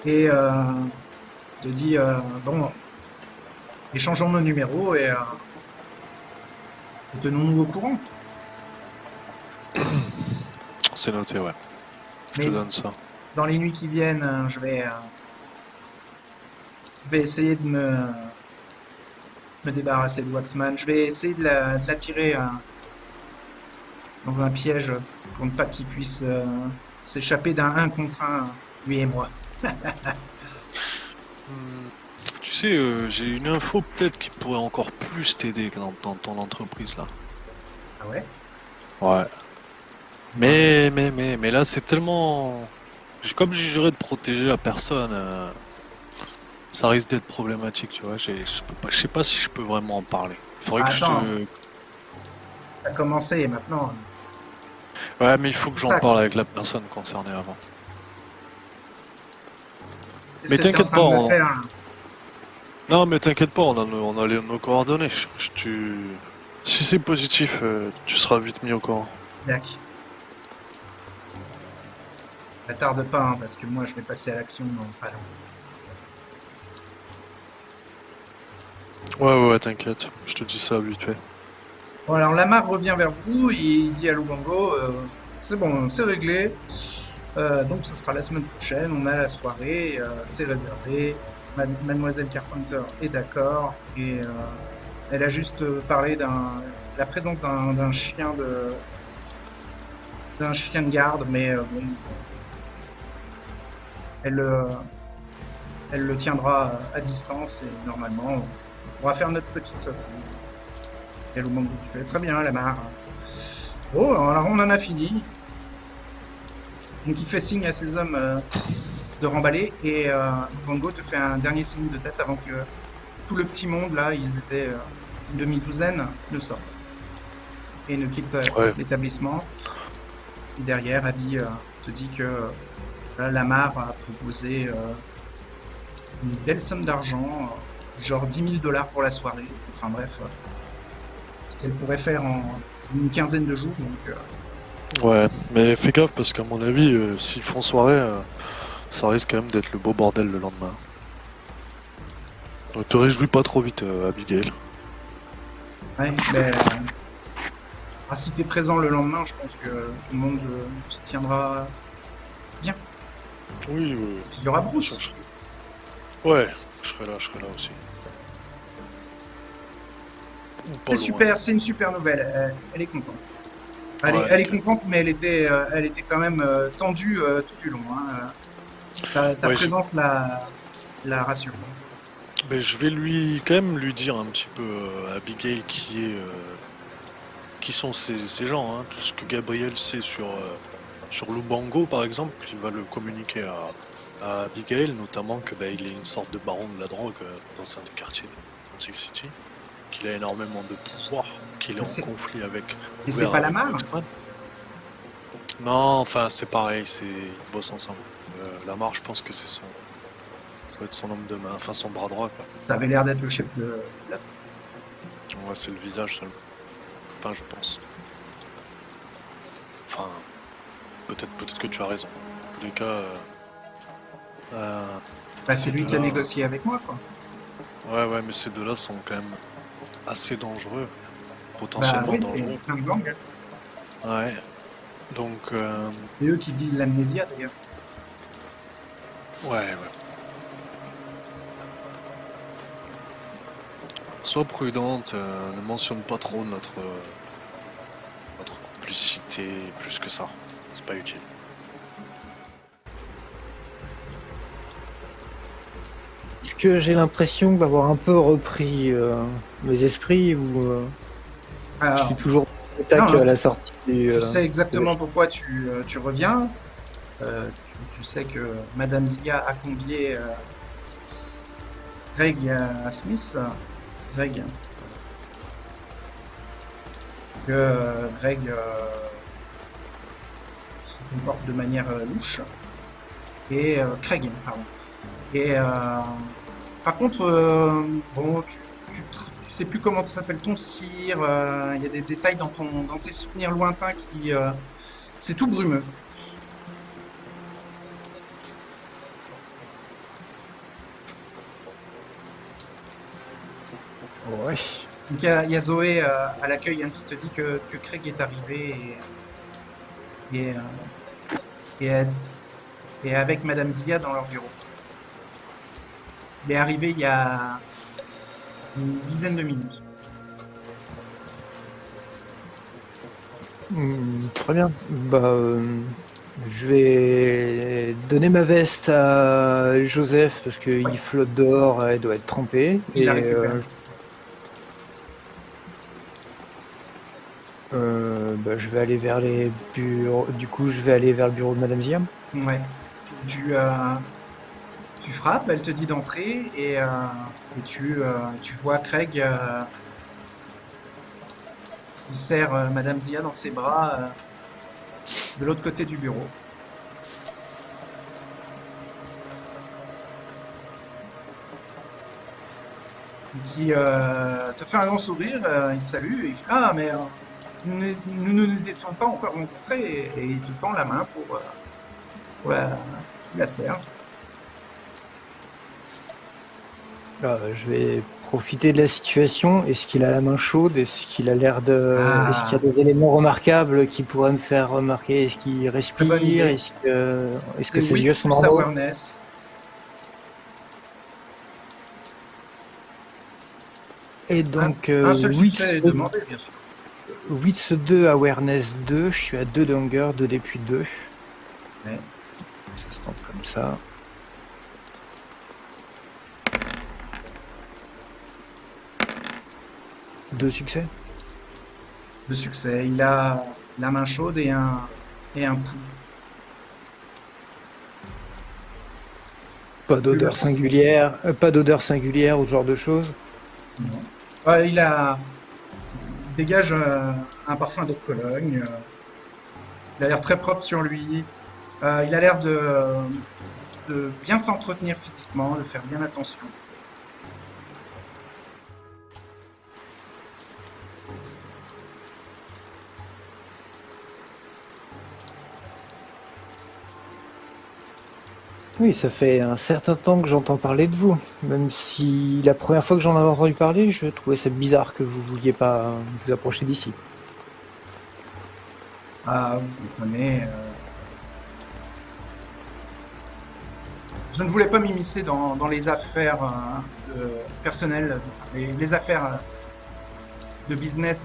Et te dit bon, échangeons nos numéros et tenons-nous au courant. C'est noté, ouais. Je te Mais donne ça. dans les nuits qui viennent, je vais essayer de me débarrasser de Waxman. Je vais essayer de l'attirer dans un piège pour ne pas qu'il puisse s'échapper d'un 1 contre 1, lui et moi. Tu sais, j'ai une info peut-être qui pourrait encore plus t'aider dans ton entreprise, là. Ah ouais? Ouais. Mais là, c'est tellement... Comme j'ai juré de protéger la personne, ça risque d'être problématique, tu vois. Je sais pas si je peux vraiment en parler. Faudrait que je Attends, te... ça a commencé et maintenant. Ouais, mais il faut que j'en Ça, parle avec la personne concernée avant. qu'est-ce Mais que t'es en t'inquiète train pas, de me faire, là? non, mais t'inquiète pas, on a nos coordonnées. Si c'est positif, tu seras vite mis au courant. Jack. Ça tarde pas, hein, parce que moi je vais passer à l'action dans pas long. Ouais, t'inquiète. Je te dis ça vite fait. Bon, alors Lamar revient vers vous, il dit à Lubango, c'est bon, c'est réglé. Donc ça sera la semaine prochaine, on a la soirée, c'est réservé. Mademoiselle Carpenter est d'accord et elle a juste parlé la présence d'un chien de garde, mais bon, elle, elle le tiendra à distance et normalement on pourra faire notre petite sortie. Et Lubango qui fait très bien, Lamar. Bon, alors on en a fini. Donc il fait signe à ses hommes de remballer et Lubango te fait un dernier signe de tête avant que tout le petit monde, là, ils étaient une demi-douzaine, ne sortent. Et ne quittent Ouais. l'établissement. Et derrière, Abby te dit que Lamar a proposé une belle somme d'argent, genre 10 000 $ pour la soirée. Enfin bref, ce qu'elle pourrait faire en une quinzaine de jours. Donc, Ouais, mais fais gaffe parce qu'à mon avis, s'ils font soirée, ça risque quand même d'être le beau bordel le lendemain. Donc te réjouis pas trop vite, Abigail. ouais, mais si t'es présent le lendemain, je pense que tout le monde se tiendra bien. Oui, Il y aura bien sûr, Bruce. Ouais, je serai là aussi. Ou pas C'est loin. super, c'est une super nouvelle. Elle est contente. Elle est ok. contente, mais elle était quand même tendue tout du long. Hein. Ta Ouais, présence la rassure. ben, je vais lui quand même lui dire un petit peu à Abigail qui sont ces gens, hein. Tout ce que Gabriel sait sur Lubango par exemple, il va le communiquer à Abigail, notamment que ben, il est une sorte de baron de la drogue dans un des quartiers de Atlantic City, qu'il a énormément de pouvoir, qu'il est Mais en c'est conflit avec mais c'est ouvert pas la avec marre. l'extrême. Non, enfin c'est pareil, ils bossent ensemble. Lamar, je pense que ça va être son homme de main, enfin son bras droit quoi. Ça avait l'air d'être le chef de la... Ouais, c'est le visage seulement. Enfin, je pense. Enfin, peut-être que tu as raison. En tous les cas, Bah, c'est ces lui qui a deux-là, négocié avec moi, quoi. ouais, mais ces deux-là sont quand même assez dangereux, Bah potentiellement oui, dangereux. c'est un gang. Hein. Ouais. Donc, C'est eux qui disent l'amnésia, d'ailleurs. ouais. Sois prudente, ne mentionne pas trop notre complicité plus que ça. C'est pas utile. Est-ce que j'ai l'impression d'avoir un peu repris mes esprits ou je suis Alors, toujours en non, attaque non, à la sortie du... tu sais exactement pourquoi tu reviens. Tu sais que Madame Zia a convié Greg Smith. Greg. Que Greg se comporte de manière louche. Et Craig, pardon. Et par contre, bon, tu sais plus comment s'appelle ton cire. Il y a des détails dans tes souvenirs lointains qui, c'est tout brumeux. Ouais. Donc il y a Zoé à l'accueil hein, qui te dit que Craig est arrivé et, et, euh, et avec Madame Zia dans leur bureau. Il est arrivé il y a une dizaine de minutes. Très bien. Bah, je vais donner ma veste à Joseph parce qu'il Ouais. flotte dehors, elle doit être trempée. Il la Et récupère. bah, je vais aller vers les bureaux. Du coup, je vais aller vers le bureau de Madame Ziam. Ouais. Tu frappes, elle te dit d'entrer et tu vois Craig qui serre Madame Zia dans ses bras de l'autre côté du bureau. Qui te fait un grand sourire, il te salue et il fait ah mais nous ne nous étions pas encore rencontrés et il te tend la main pour tu la serres. Je vais profiter de la situation. Est-ce qu'il a la main chaude? Est-ce qu'il a l'air de... Ah. Est-ce qu'il y a des éléments remarquables qui pourraient me faire remarquer? Est-ce qu'il Très respire? bonne idée. Est-ce que C'est ses yeux wits sont plus normaux? awareness. Et donc, Un seul succès est demandé, bien sûr. Wits 2, Awareness 2, je suis à 2 d'Hunger, 2 depuis 2. Ouais. Ça se tente comme ça. Deux succès. De succès. Il a la main chaude et un pouls. Pas d'odeur Plus. singulière, pas d'odeur singulière ou ce genre de choses. Non. Il dégage un parfum d'eau de Cologne. Il a l'air très propre sur lui. Il a l'air de bien s'entretenir physiquement, de faire bien attention. Oui, ça fait un certain temps que j'entends parler de vous. Même si la première fois que j'en avais entendu parler, je trouvais ça bizarre que vous vouliez pas vous approcher d'ici. Ah, vous comprenez. Je ne voulais pas m'immiscer dans les affaires personnelles, les affaires de business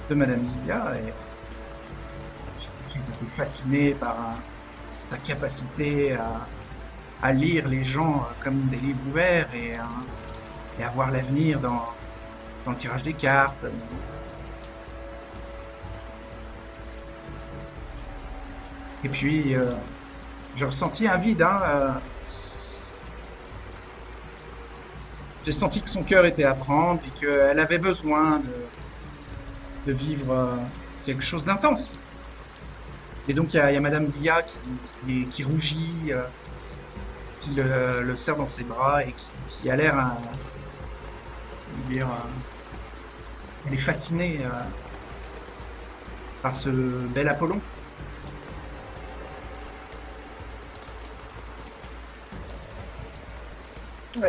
de Madame Zia et j'ai tout de suite été fasciné par sa capacité à lire les gens comme des livres ouverts et à voir l'avenir dans le tirage des cartes. Et puis, j'ai ressenti un vide. J'ai senti que son cœur était à prendre et qu'elle avait besoin de vivre quelque chose d'intense. Et donc, il y a Madame Zia qui rougit, qui le serre dans ses bras et qui a l'air, elle est fascinée par ce bel Apollon.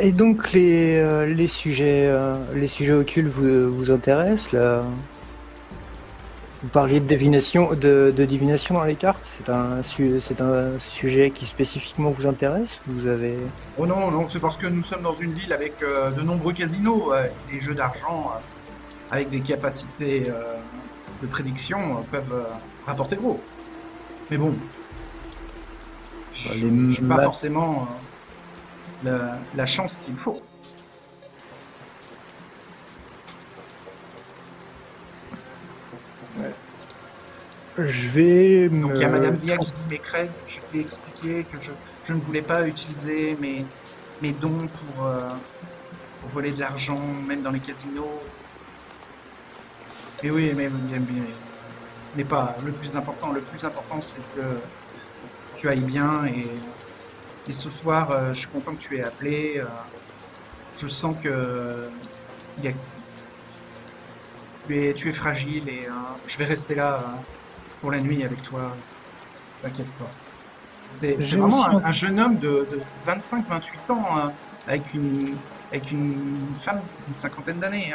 Et donc les sujets occultes vous intéressent là? Vous parliez de divination dans les cartes. C'est un sujet qui spécifiquement vous intéresse? Vous avez... Oh non, non, c'est parce que nous sommes dans une ville avec de nombreux casinos, des jeux d'argent avec des capacités de prédiction peuvent rapporter gros. Mais bon, j'ai pas forcément la chance qu'il faut. Je vais Donc il y a Madame Zia qui dit, mais Craig, je t'ai expliqué que je ne voulais pas utiliser mes dons pour voler de l'argent, même dans les casinos. Et oui, mais ce n'est pas le plus important. Le plus important, c'est que tu ailles bien. Et ce soir, je suis content que tu aies appelé. Je sens que il y a- tu es fragile et je vais rester là pour la nuit avec toi. T'inquiète pas. C'est J'ai vraiment aucun- un jeune homme de 25-28 ans avec une femme d'une cinquantaine d'années.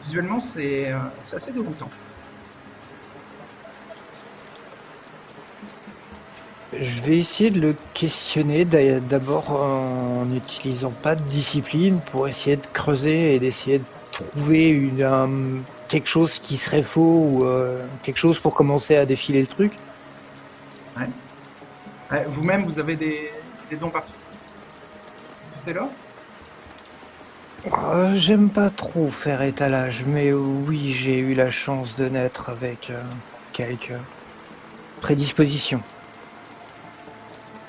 Visuellement, c'est assez déroutant. Je vais essayer de le questionner d'abord en n'utilisant pas de discipline pour essayer de creuser et d'essayer de trouver quelque chose qui serait faux ou quelque chose pour commencer à défiler le truc. Ouais. Ouais, vous-même, vous avez des dons particuliers? Tout là? J'aime pas trop faire étalage, mais oui, j'ai eu la chance de naître avec quelques prédispositions.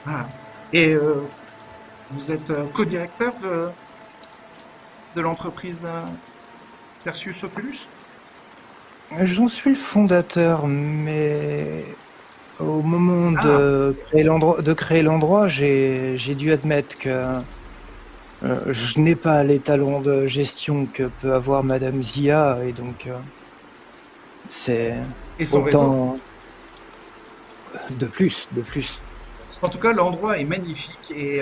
Ah. Et vous êtes co-directeur de l'entreprise Tertius Oculus? J'en suis le fondateur, mais au moment de créer l'endroit, j'ai dû admettre que je n'ai pas les talents de gestion que peut avoir Madame Zia, et donc c'est Et son réseau. autant de plus. En tout cas, l'endroit est magnifique et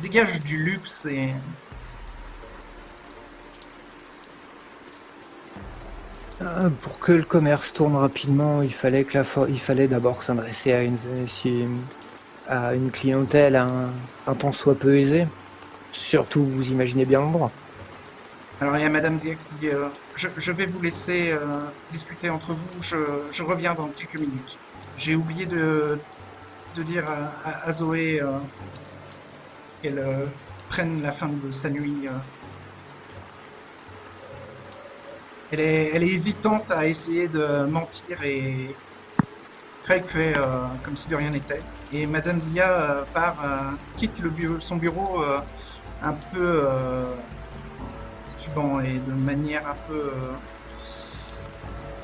dégage du luxe et Pour que le commerce tourne rapidement, il fallait d'abord s'adresser à une clientèle un tant soit peu aisée. Surtout, vous imaginez bien l'endroit. alors il y a Madame Zia qui dit je vais vous laisser discuter entre vous, je reviens dans quelques minutes. J'ai oublié de dire à Zoé qu'elle prenne la fin de sa nuit. Elle est hésitante à essayer de mentir et Craig fait comme si de rien n'était. Et Madame Zia quitte son bureau un peu titubant et de manière un peu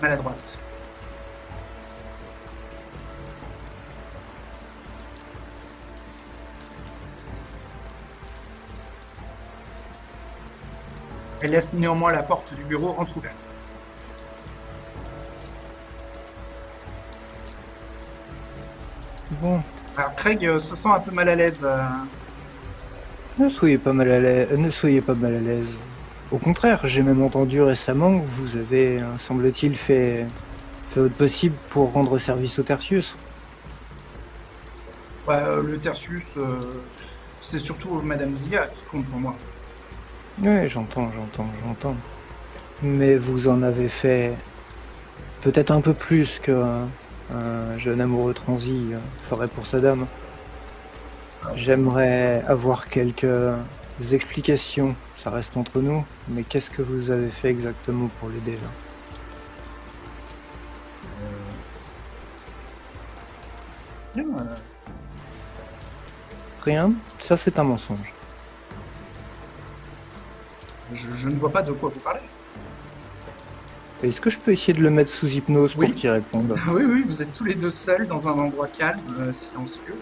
maladroite. Elle laisse néanmoins la porte du bureau entrouverte. Bon, Alors Craig se sent un peu mal à l'aise. ne soyez pas mal à l'aise. Au contraire, j'ai même entendu récemment que vous avez, semble-t-il, fait votre possible pour rendre service au Tertius. Ouais, le Tertius, c'est surtout Madame Zia qui compte pour moi. Oui, j'entends. Mais vous en avez fait peut-être un peu plus qu'un jeune amoureux transi ferait pour sa dame. J'aimerais avoir quelques explications. Ça reste entre nous, mais qu'est-ce que vous avez fait exactement pour l'aider là? Bien, Rien? Ça c'est un mensonge. je ne vois pas de quoi vous parlez. Est-ce que je peux essayer de le mettre sous hypnose Oui. pour qu'il réponde? Oui, oui, vous êtes tous les deux seuls dans un endroit calme, silencieux.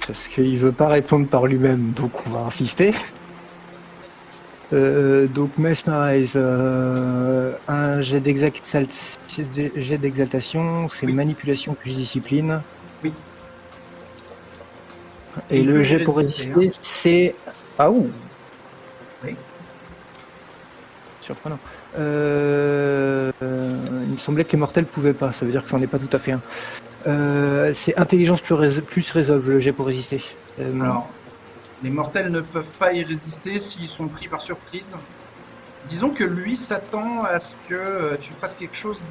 Parce qu'il veut pas répondre par lui-même, donc on va insister. Donc Mesmerize, un jet d'exaltation, c'est Oui. manipulation plus discipline. Oui. Et Il le peut y jet pour résister, résister, c'est... Ah ouh, Oui. surprenant. Il me semblait que les mortels pouvaient pas, ça veut dire que c'en est pas tout à fait un. C'est intelligence plus résolve, le jet pour résister. Alors, les mortels ne peuvent pas y résister s'ils sont pris par surprise. Disons que lui s'attend à ce que tu fasses quelque chose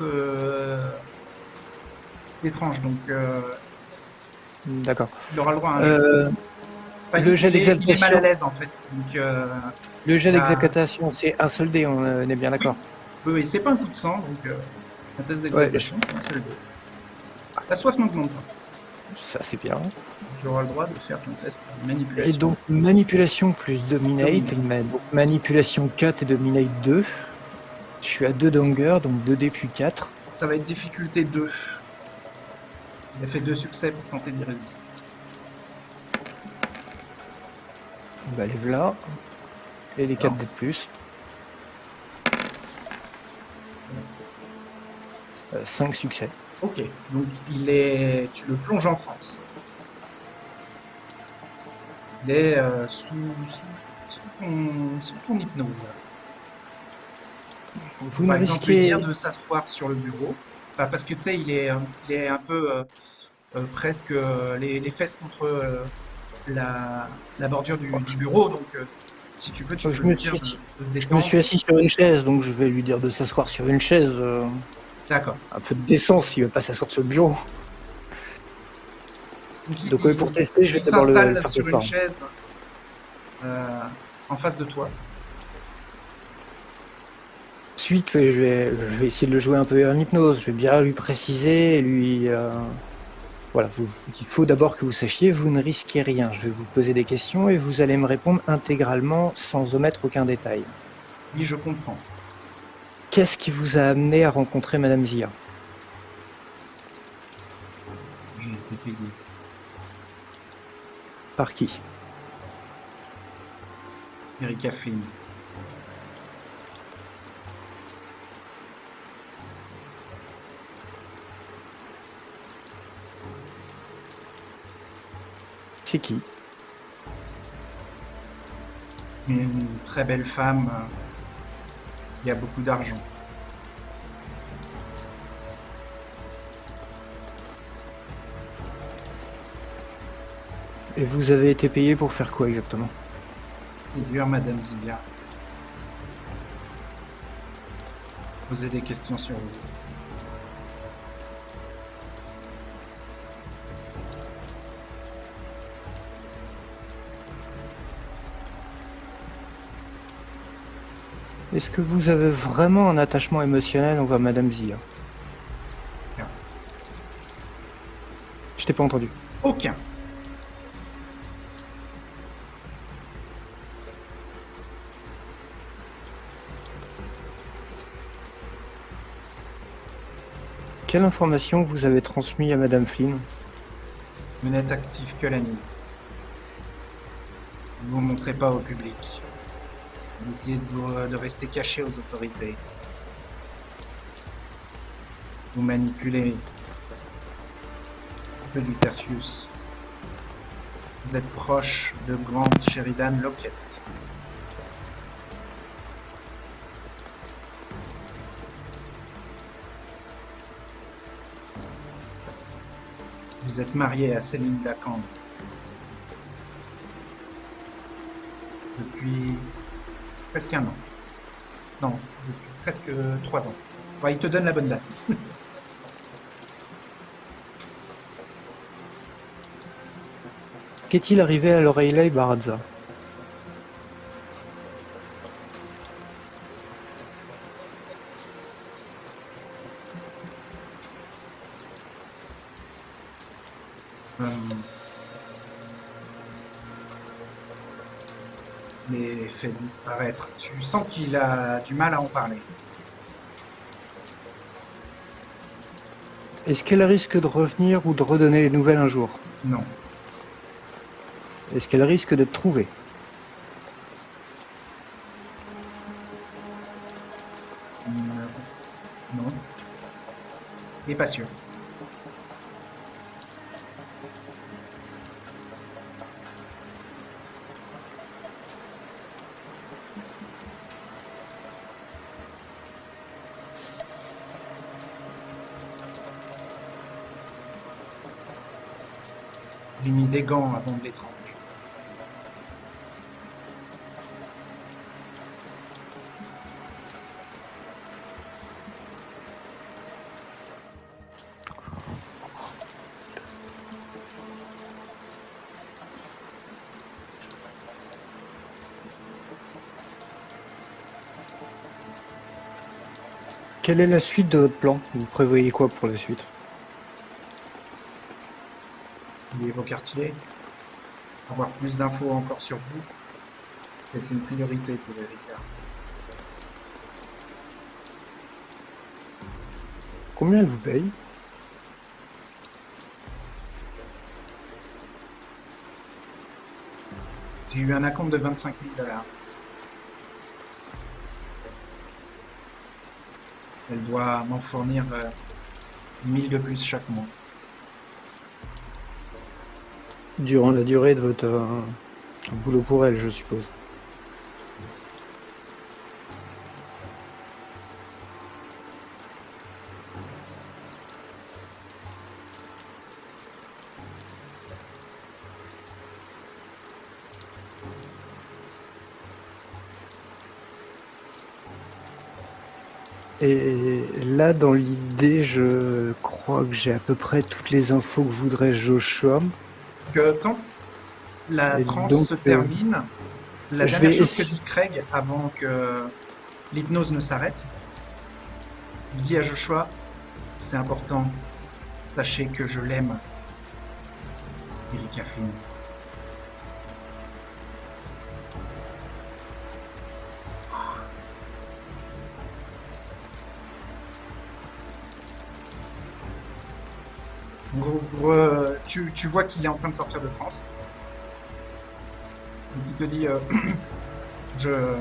d'étrange, donc D'accord. il aura le droit à un jet. Euh, Enfin, le jet il est mal à d'exaltation, l'aise en fait. Donc, le jet là, d'exaltation, c'est un seul dé, on est bien d'accord. oui, c'est pas un coup de sang, donc un test Ouais, d'exaltation, c'est un seul dé. Ta soif n'augmente pas. ça c'est bien. Tu auras le droit de faire ton test de Et manipulation. donc manipulation plus dominate, donc manipulation 4 et dominate 2. Je suis à 2 d'hunger, donc 2d plus 4. Ça va être difficulté 2. Il a fait 2 succès pour tenter d'y résister. Bah les voilà. Et les 4 Alors. de plus. 5 succès. Ok, donc tu le plonges en transe. Il est sous ton hypnose. Vous Par ne exemple, lui risquez... dire de s'asseoir sur le bureau. Enfin, parce que tu sais, il est un peu presque les fesses contre la bordure du bureau. Donc, si tu peux, tu Je peux me lui dire suis- de se Je me détendre. suis assis sur une chaise, donc je vais lui dire de s'asseoir sur une chaise. D'accord. Un peu de décence, il veut pas s'asseoir sur le bureau. Donc pour tester, je vais il d'abord le s'installe faire sur préparer. une chaise en face de toi. Ensuite, je vais essayer de le jouer un peu en hypnose. Je vais bien lui préciser, voilà, il faut d'abord que vous sachiez, vous ne risquez rien. Je vais vous poser des questions et vous allez me répondre intégralement sans omettre aucun détail. Oui, je comprends. Qu'est-ce qui vous a amené à rencontrer Madame Zia? J'ai été payé. Par qui? Erika Flynn. C'est qui? Une très belle femme qui a beaucoup d'argent. Et vous avez été payé pour faire quoi exactement? Séduire Madame Zia. Poser des questions sur vous. Est-ce que vous avez vraiment un attachement émotionnel envers Madame Zia? Non. Je t'ai pas entendu. Aucun. Quelle information vous avez transmise à Madame Flynn? Vous n'êtes actif que la nuit. Vous ne vous montrez pas au public. Vous essayez de rester caché aux autorités. Vous manipulez. Feu du Tertius. Vous êtes proche de Grant Sheridan Lockett. Vous êtes marié à Céline Lacan. depuis presque un an. Non, depuis presque 3 ans. Ouais, il te donne la bonne date. Qu'est-il arrivé à l'Oreilly Baradza? Euh, les fait disparaître. Tu sens qu'il a du mal à en parler. Est-ce qu'elle risque de revenir ou de redonner les nouvelles un jour? Non. Est-ce qu'elle risque d'être trouvée? Non. Et pas sûr. J'ai mis des gants avant de l'étrangle. Quelle est la suite de votre plan? Vous prévoyez quoi pour la suite? Lier vos quartiers, avoir plus d'infos encore sur vous, c'est une priorité pour les Ricards. Combien elle vous paye? J'ai eu un acompte de 25 000 $. Elle doit m'en fournir 1000 de plus chaque mois. Durant la durée de votre boulot pour elle, je suppose. Et là, dans l'idée, je crois que j'ai à peu près toutes les infos que voudrait Joshua. Que quand la Et transe donc, se termine, la je dernière vais chose que essayer- dit Craig avant que l'hypnose ne s'arrête, il dit à Joshua, c'est important, sachez que je l'aime. Erika Flynn. En gros, tu vois qu'il est en train de sortir de transe. Donc il te dit je,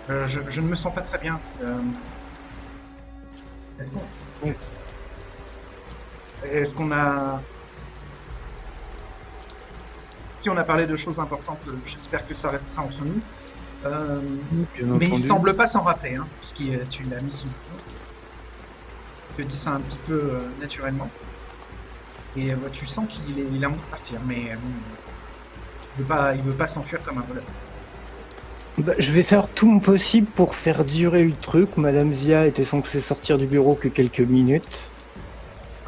je ne me sens pas très bien. Est-ce qu'on Oui. est-ce qu'on a si on a parlé de choses importantes, j'espère que ça restera entre nous. Bien Mais il entendu. semble pas s'en rappeler, hein, puisque tu l'as mis sous hypnose. Il te dit ça un petit peu naturellement. Et tu sens il a envie de partir, mais il veut pas s'enfuir comme un voleur. Bah, je vais faire tout mon possible pour faire durer le truc. Madame Zia était censée sortir du bureau que quelques minutes.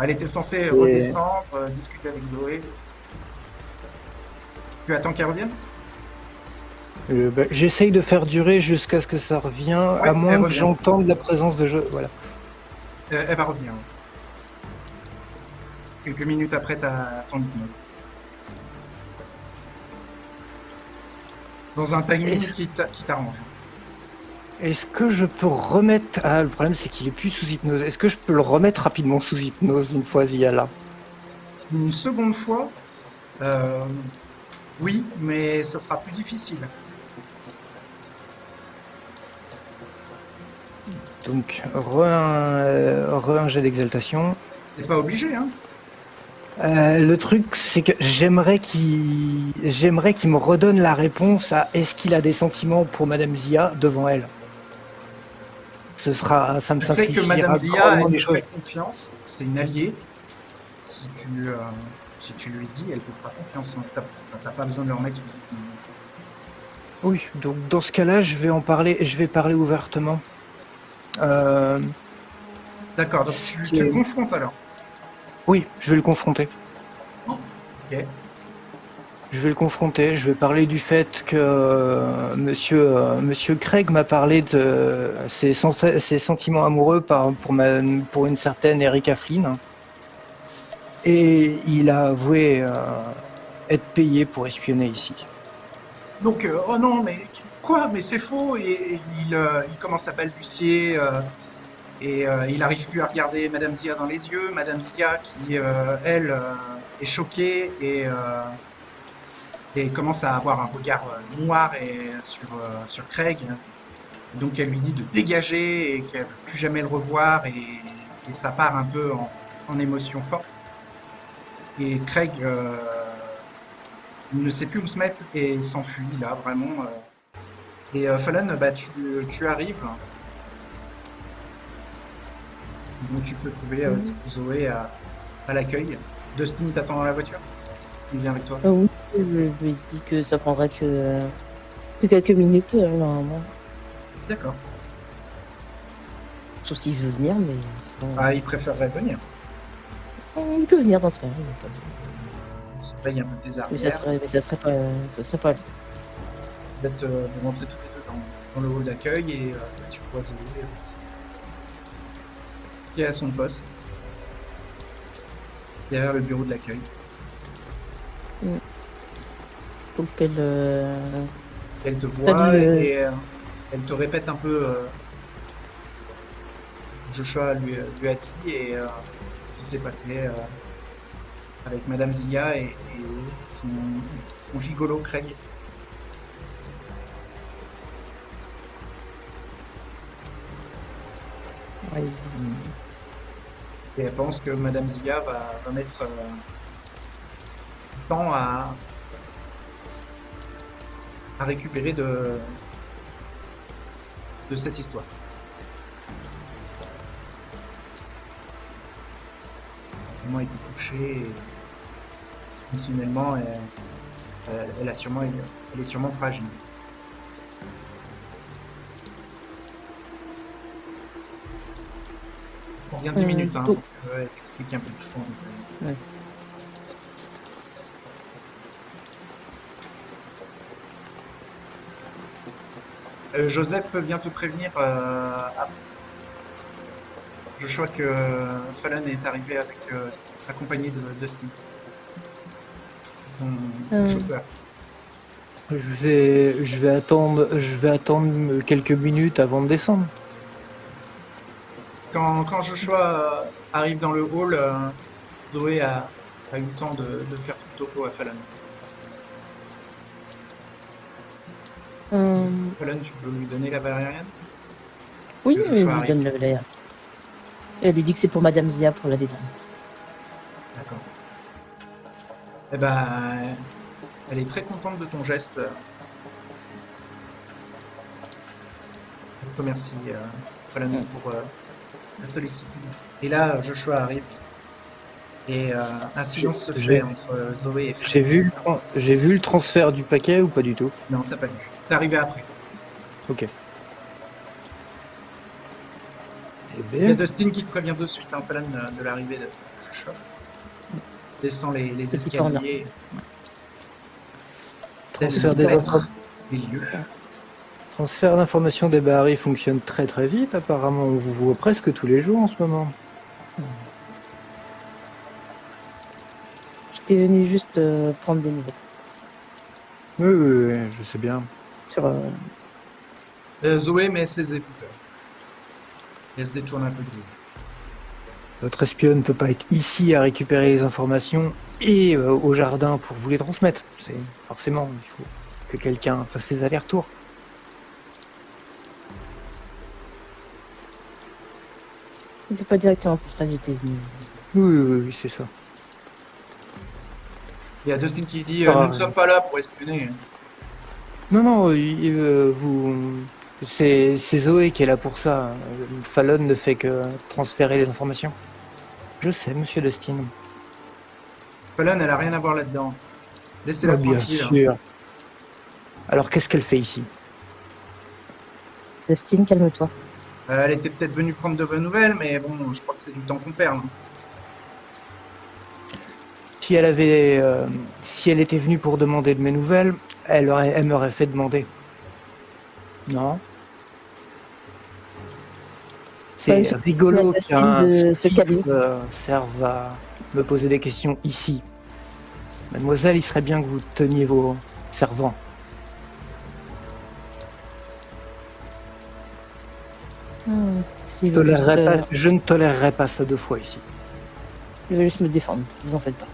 Elle était censée redescendre, discuter avec Zoé. Tu attends qu'elle revienne? Bah, j'essaye de faire durer jusqu'à ce que ça revienne, Ouais, à moins elle que revient. j'entende la présence de Voilà. Elle va revenir. Quelques minutes après ton hypnose. Dans un timing Est-ce- qui t'arrange. Est-ce que je peux remettre... Ah, le problème c'est qu'il est plus sous hypnose. Est-ce que je peux le remettre rapidement sous hypnose une fois Zia là? Une seconde fois, oui, mais ça sera plus difficile. Donc, un jet d'exaltation. T'es pas obligé, hein. Le truc, c'est que j'aimerais qu'il me redonne la réponse à est-ce qu'il a des sentiments pour Madame Zia devant elle. Ça me Tu sais que simplifiera Madame Zia, grandement elle les te choses. fait confiance, c'est une alliée. Si tu lui dis, elle te fera confiance. Hein. T'as pas besoin de le remettre sous hypnose. Oui, donc dans ce cas-là, je vais parler ouvertement. Euh, D'accord, donc tu le c'est- confrontes alors. oui, je vais le confronter. Ok. Je vais le confronter, je vais parler du fait que monsieur Craig m'a parlé de ses sentiments amoureux pour une certaine Erika Flynn. Et il a avoué être payé pour espionner ici. Donc, oh non, mais quoi? Mais c'est faux! Et il commence à balbutier et il arrive plus à regarder Madame Zia dans les yeux. Madame Zia qui, elle, est choquée et commence à avoir un regard noir sur Craig. Donc elle lui dit de dégager et qu'elle ne veut plus jamais le revoir et ça part un peu en émotion forte. Et Craig ne sait plus où se mettre et s'enfuit là vraiment. Et Fallon, bah, tu arrives, donc tu peux trouver Zoé à l'accueil. Dustin t'attend dans la voiture? Il vient avec toi? Oui, je lui ai dit que ça prendrait que quelques minutes, normalement. D'accord. Sauf s'il veut venir, mais sinon. Ah, il préférerait venir. Il peut venir dans ce cas-là. Il y a pas de- Il surveille un peu tes Mais arrières. ça serait pas. Ça serait pas. Vous rentrez tous les deux dans le hall d'accueil et tu vois Zoé qui est à son poste, derrière le bureau de l'accueil. Faut qu'elle. Elle te voit Salut, et elle te répète un peu Joshua lui a dit et ce qui s'est passé avec Madame Zia et son gigolo Craig. Ouais, Et elle pense que Madame Zia va mettre du temps à récupérer de cette histoire. Forcément, elle était couchée et émotionnellement, elle est sûrement fragile. On revient 10 minutes, hein, donc- donc, elle t'explique un peu tout en détail. Ouais. Joseph vient te prévenir. Je crois que Fallon est arrivé accompagné de Dustin, son chauffeur. Je vais attendre quelques minutes avant de descendre. Quand Joshua arrive dans le hall, Zoé a eu le temps de faire tout le topo à Fallon. Fallon, tu peux lui donner la valériane? Oui, Que il Joshua lui arrive. donne le l'air. Elle lui dit que c'est pour Madame Zia pour la détendre. D'accord. Eh ben, elle est très contente de ton geste. Elle te remercie, Fallon, pour la sollicitude. Et là, Joshua arrive. Et un silence se fait entre Zoé et Fallon. J'ai vu le transfert du paquet ou pas du tout? Non, t'as pas vu. T'es arrivé après. Ok. Eh Il y a bien, Dustin qui te prévient de suite, hein, Fallon, de l'arrivée de Joshua. Descend les Petit corner. escaliers. transfert des lieux. transfert d'informations des barils fonctionne très très vite. Apparemment, on vous voit presque tous les jours en ce moment. J'étais venu juste prendre des nouvelles Oui, je sais bien. sur. Zoé met ses écouteurs. Et elle se détourne un peu de vous. Votre espionne ne peut pas être ici à récupérer les informations et au jardin pour vous les transmettre. C'est forcément, il faut que quelqu'un fasse ses allers-retours. C'est pas directement pour ça que j'étais venu. Oui, c'est ça. Il y a Dustin qui dit Ah, nous ne sommes pas là pour espionner. Non, c'est Zoé qui est là pour ça. Fallon ne fait que transférer les informations. Je sais, monsieur Dustin. Fallon, elle a rien à voir là-dedans. Laissez-la Ah, bien tranquille. Hein. sûr. Alors qu'est-ce qu'elle fait ici? Dustin, calme-toi. Elle était peut-être venue prendre de bonnes nouvelles, mais bon, je crois que c'est du temps qu'on perd. Non. Si elle était venue pour demander de mes nouvelles, elle m'aurait fait demander. Non? C'est Ouais, rigolo Dustin qu'un de se sous-type, calmer. serve à me poser des questions ici. Mademoiselle, il serait bien que vous teniez vos servants. Il veut juste, Je ne tolérerai pas ça 2 fois ici. il veut juste me défendre, vous en faites pas.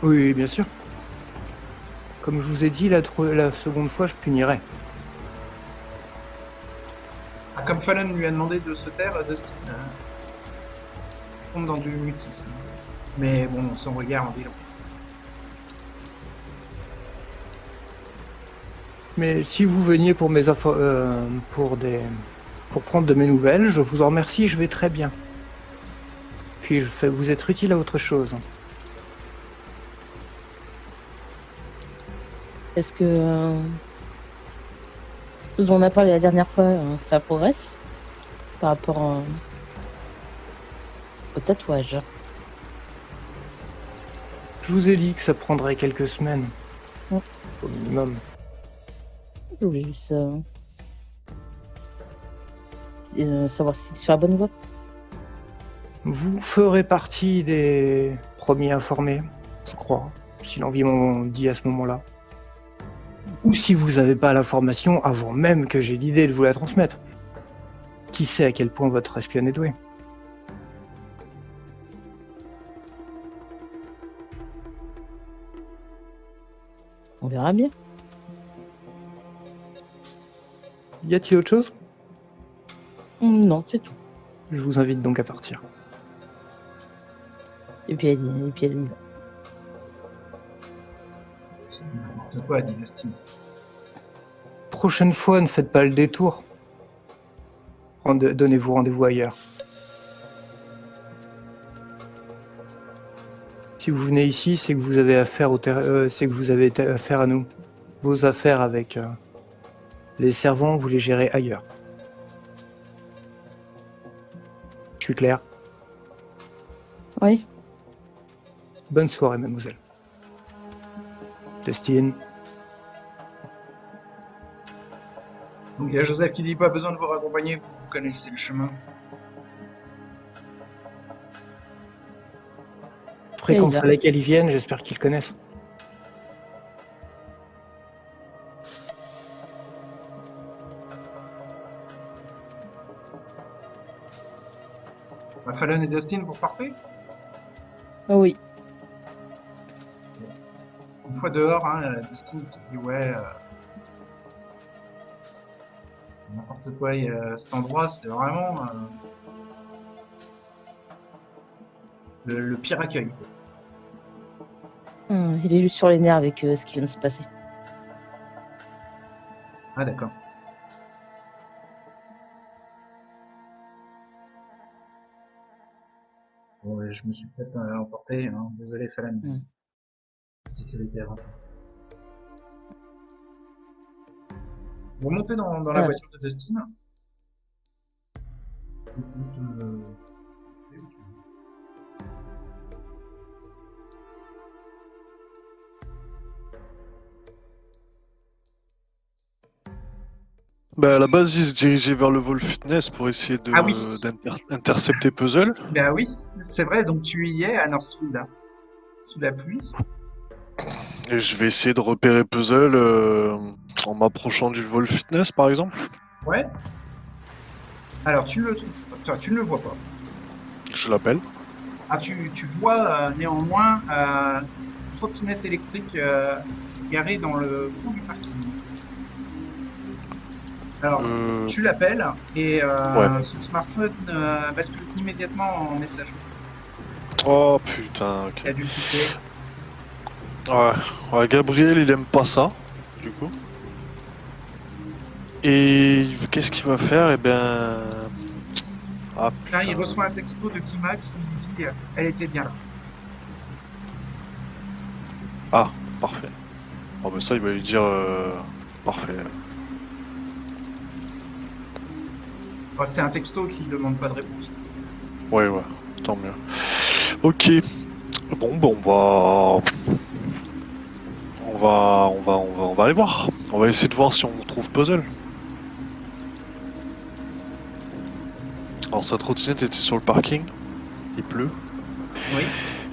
Oui, bien sûr. Comme je vous ai dit, la seconde fois, je punirai. Ah, comme Fallon lui a demandé de se taire, Dustin tombe dans du mutisme. Mais bon, son regard en dit long. Mais si vous veniez pour mes pour prendre de mes nouvelles, je vous en remercie, je vais très bien. Puis je vais vous être utile à autre chose. Est-ce que ce dont on a parlé la dernière fois, ça progresse par rapport au tatouage? Je vous ai dit que ça prendrait quelques semaines. Ouais. Au minimum. Je voulais juste savoir si c'était sur la bonne voie. Vous ferez partie des premiers informés, je crois, si l'envie m'en dit à ce moment-là. Ou si vous n'avez pas l'information avant même que j'ai l'idée de vous la transmettre. Qui sait à quel point votre espionne est douée? On verra bien. Y a-t-il autre chose? Non, c'est tout. Je vous invite donc à partir. Et puis elle y va. C'est n'importe quoi, dit Dustin. Prochaine fois, ne faites pas le détour. Donnez-vous rendez-vous ailleurs. Si vous venez ici, c'est que vous avez affaire c'est que vous avez affaire à nous. Vos affaires avec les servants, vous les gérez ailleurs. Je suis clair. Oui. Bonne soirée, mademoiselle. Destine. Donc il y a Joseph qui dit pas besoin de vous raccompagner, vous connaissez le chemin. Fréquence Et il à laquelle ils viennent, j'espère qu'ils connaissent. Fallon et Dustin, vous repartez? Oh oui. Une fois dehors, Dustin qui dit ouais, c'est n'importe quoi, cet endroit c'est vraiment le pire accueil. Il est juste sur les nerfs avec ce qui vient de se passer. Ah d'accord. Bon, je me suis peut-être emporté, hein. Désolé Fallon. Sécurité avant. Vous remontez dans la voiture de Dustin. Bah, à la base, il se dirigeait vers le Vol Fitness pour essayer Ah oui. d'intercepter Puzzle. Ben oui, c'est vrai, donc tu y es à Northfield, là, sous la pluie. Et je vais essayer de repérer Puzzle en m'approchant du Vol Fitness, par exemple. Ouais. Alors tu le trouves, toi, tu ne le vois pas. Je l'appelle. Ah, tu vois néanmoins une trottinette électrique garée dans le fond du parking. Alors, tu l'appelles et son smartphone bascule immédiatement en messagerie. Oh putain, ok. Il a dû le couper. Ouais, Gabriel, il aime pas ça, du coup. Et qu'est-ce qu'il va faire? Eh ben... Ah Là, il putain. reçoit un texto de Kima qui lui dit elle était bien là. Ah, parfait. Oh bah ça, il va lui dire... Parfait. Enfin, c'est un texto qui ne demande pas de réponse. Ouais, tant mieux. Ok. Bon, on va aller voir. On va essayer de voir si on trouve puzzle. Alors sa trottinette était sur le parking. Il pleut. Oui.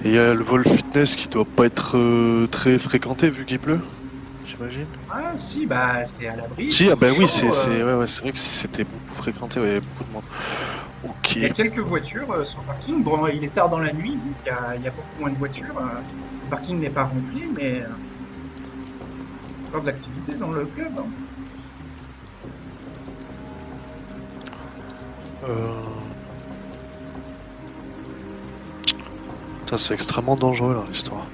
Et il y a le vol fitness qui doit pas être très fréquenté vu qu'il pleut. J'imagine. Ah si, bah c'est à l'abri. Si, ah bah oui, chaud, c'est vrai que c'était beaucoup fréquenté, ouais, il y avait beaucoup de monde. Ok. Il y a quelques voitures sur le parking. Bon, il est tard dans la nuit, donc il y a beaucoup moins de voitures. Le parking n'est pas rempli, mais encore de l'activité dans le club. Hein. Ça, c'est extrêmement dangereux là, l'histoire.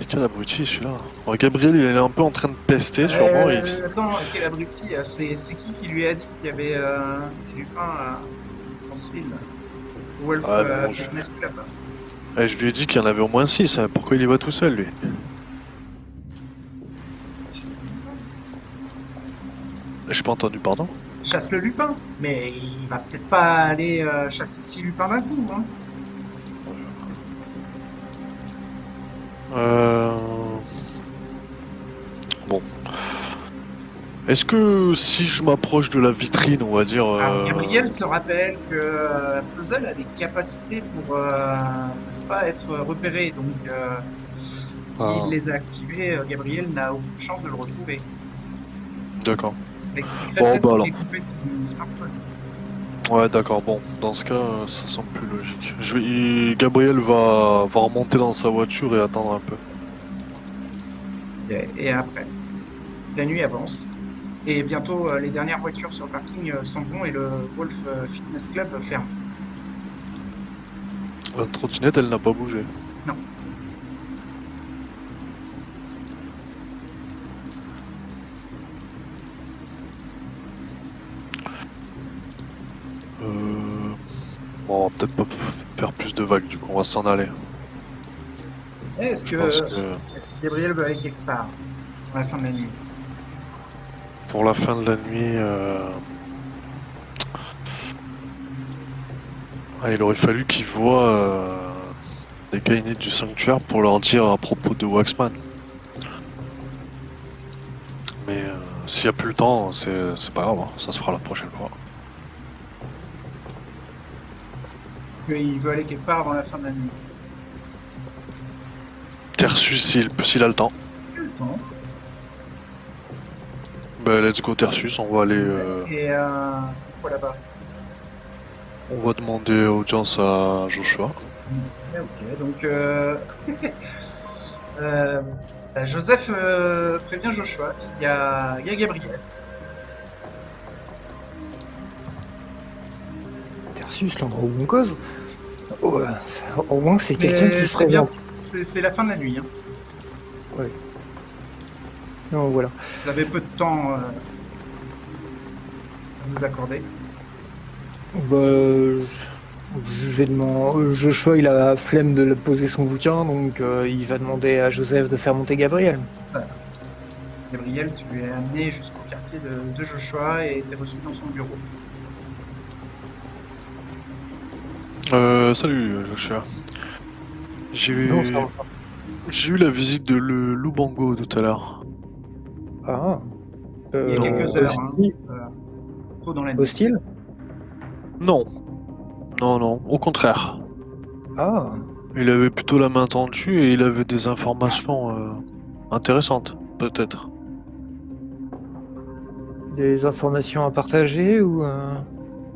Quel abruti celui-là. Alors, Gabriel, il est un peu en train de pester, sûrement. Attends, quel abruti. C'est qui lui a dit qu'il y avait du pain dans ce film? Wolf Ah, non, Fitness Club. Je lui ai dit qu'il y en avait au moins 6. Hein. Pourquoi il y va tout seul, lui? J'ai pas entendu, pardon? Chasse le lupin. Mais il va peut-être pas aller chasser 6 lupins d'un coup. Hein. Bon. Est-ce que si je m'approche de la vitrine, on va dire... Alors, Gabriel se rappelle que Puzzle a des capacités pour ne pas être repéré. Donc, s'il les a activées, Gabriel n'a aucune chance de le retrouver. D'accord. Ça expliquerait Bon, peut-être bah qu'il alors. ait coupé son smartphone. Ouais, d'accord. Bon, dans ce cas, ça semble plus logique. Gabriel va remonter dans sa voiture et attendre un peu. Et après, la nuit avance. Et bientôt, les dernières voitures sur le parking s'en vont et le Wolf Fitness Club ferme. La trottinette, elle n'a pas bougé. Non. Bon, on va peut-être pas faire plus de vagues, du coup, on va s'en aller. Est-ce Je que, pense est-ce que que Gabriel veut aller quelque part à la fin de la nuit? pour la fin de la nuit, il aurait fallu qu'il voit des gainés du sanctuaire pour leur dire à propos de Waxman. Mais s'il n'y a plus le temps, c'est pas grave, hein, ça se fera la prochaine fois. Est-ce qu'il veut aller quelque part avant la fin de la nuit? Tersus, s'il a le temps. Il a le temps. Bah, let's go Tersus, on va aller... Et une fois là-bas. On va demander audience à Joshua. Ok, donc Joseph prévient Joshua qu'il y a Gabriel. Tersus, l'endroit où on cause. Oh, au moins, c'est quelqu'un qui se c'est bien, présente. c'est la fin de la nuit. Hein. Non, voilà. Vous avez peu de temps à vous accorder. Bah, je vais demander. Joshua, il a la flemme de poser son bouquin, donc il va demander à Joseph de faire monter Gabriel. Gabriel, tu es amené jusqu'au quartier de Joshua et t'es reçu dans son bureau. Salut Joshua. Non, ça va. J'ai eu la visite de Lubango tout à l'heure. Ah. Il y a quelques heures, hein, hostile. tôt dans la nuit. Hostile. Non, au contraire. Ah. Il avait plutôt la main tendue et il avait des informations intéressantes, peut-être. Des informations à partager ou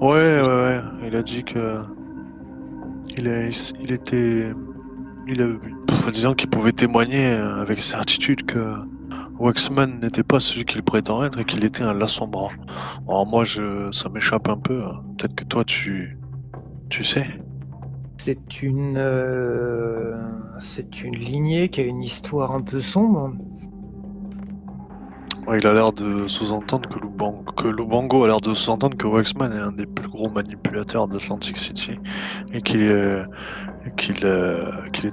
Ouais. Il a dit que disant qu'il pouvait témoigner avec certitude que Waxman n'était pas celui qu'il prétend être et qu'il était un Lasombra. Alors moi, ça m'échappe un peu. Hein. Peut-être que toi, tu sais. c'est une lignée qui a une histoire un peu sombre. Ouais, il a l'air de sous-entendre que Lubango a l'air de sous-entendre que Waxman est un des plus gros manipulateurs d'Atlantic City et qu'il est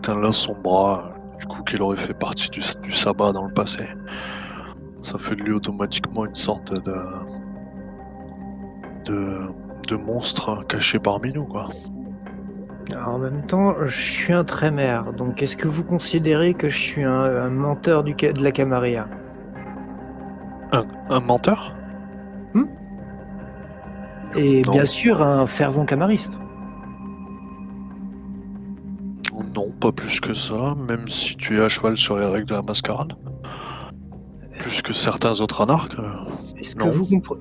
un Lasombra. du coup qu'il aurait fait partie du sabbat dans le passé. Ça fait de lui automatiquement une sorte de monstre caché parmi nous, quoi. En même temps, je suis un trémère, donc est-ce que vous considérez que je suis un menteur de la Camarilla? Un menteur? Hmm. Et Non, bien sûr, un fervent camariste. non, pas plus que ça, même si tu es à cheval sur les règles de la mascarade. Plus que certains autres anarques, non.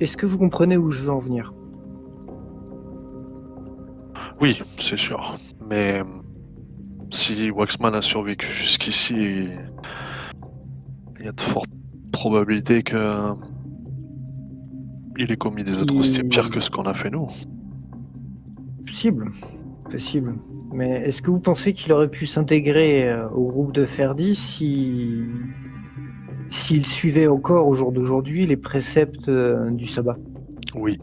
Est-ce que vous comprenez où je veux en venir? Oui, c'est sûr. Mais si Waxman a survécu jusqu'ici, il y a de fortes probabilités que il ait commis des atrocités pires que ce qu'on a fait nous. Possible, possible. Mais est-ce que vous pensez qu'il aurait pu s'intégrer au groupe de Ferdi s'il suivait encore au jour d'aujourd'hui les préceptes du sabbat? Oui,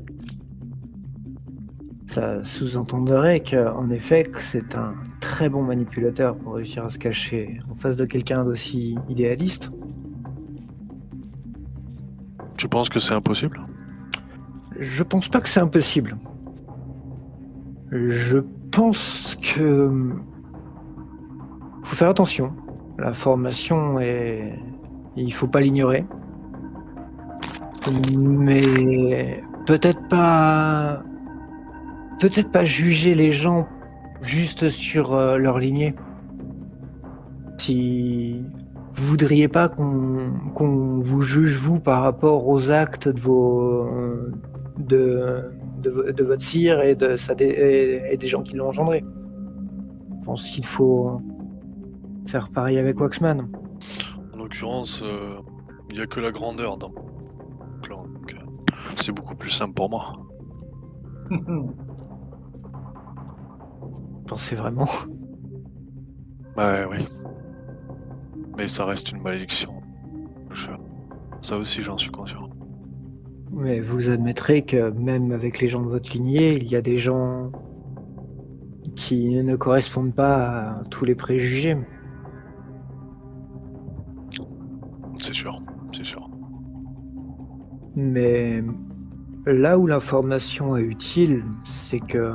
Ça sous-entendrait qu'en effet, que c'est un très bon manipulateur pour réussir à se cacher en face de quelqu'un d'aussi idéaliste. tu penses que c'est impossible? Je pense pas que c'est impossible. Je pense que faut faire attention. La formation est, il faut pas l'ignorer. Mais peut-être pas juger les gens juste sur leur lignée. Si vous voudriez pas qu'on vous juge vous par rapport aux actes de votre sire et et des gens qui l'ont engendré. Je pense qu'il faut faire pareil avec Waxman. En l'occurrence, il n'y a que la grandeur dans mon clan, donc c'est beaucoup plus simple pour moi. Pensez vraiment. Ouais, oui. Mais ça reste une malédiction. Ça aussi, j'en suis conscient. Mais vous admettrez que même avec les gens de votre lignée, il y a des gens qui ne correspondent pas à tous les préjugés. C'est sûr, c'est sûr. Mais là où l'information est utile, c'est que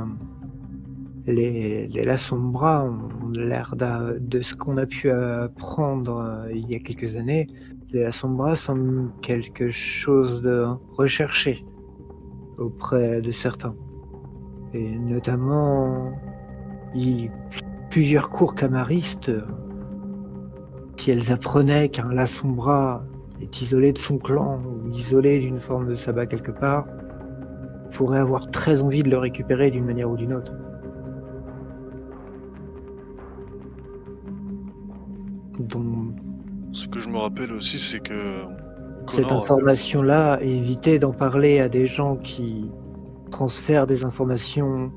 les La Sombra ont l'air de ce qu'on a pu apprendre il y a quelques années. Les La Sombra semblent quelque chose de recherché auprès de certains. Et notamment, plusieurs cours camaristes, si elles apprenaient qu'un La Sombra est isolé de son clan ou isolé d'une forme de sabbat quelque part, pourraient avoir très envie de le récupérer d'une manière ou d'une autre. Donc, Ce que je me rappelle aussi, c'est que cette Connor information-là, évitez d'en parler à des gens qui transfèrent des informations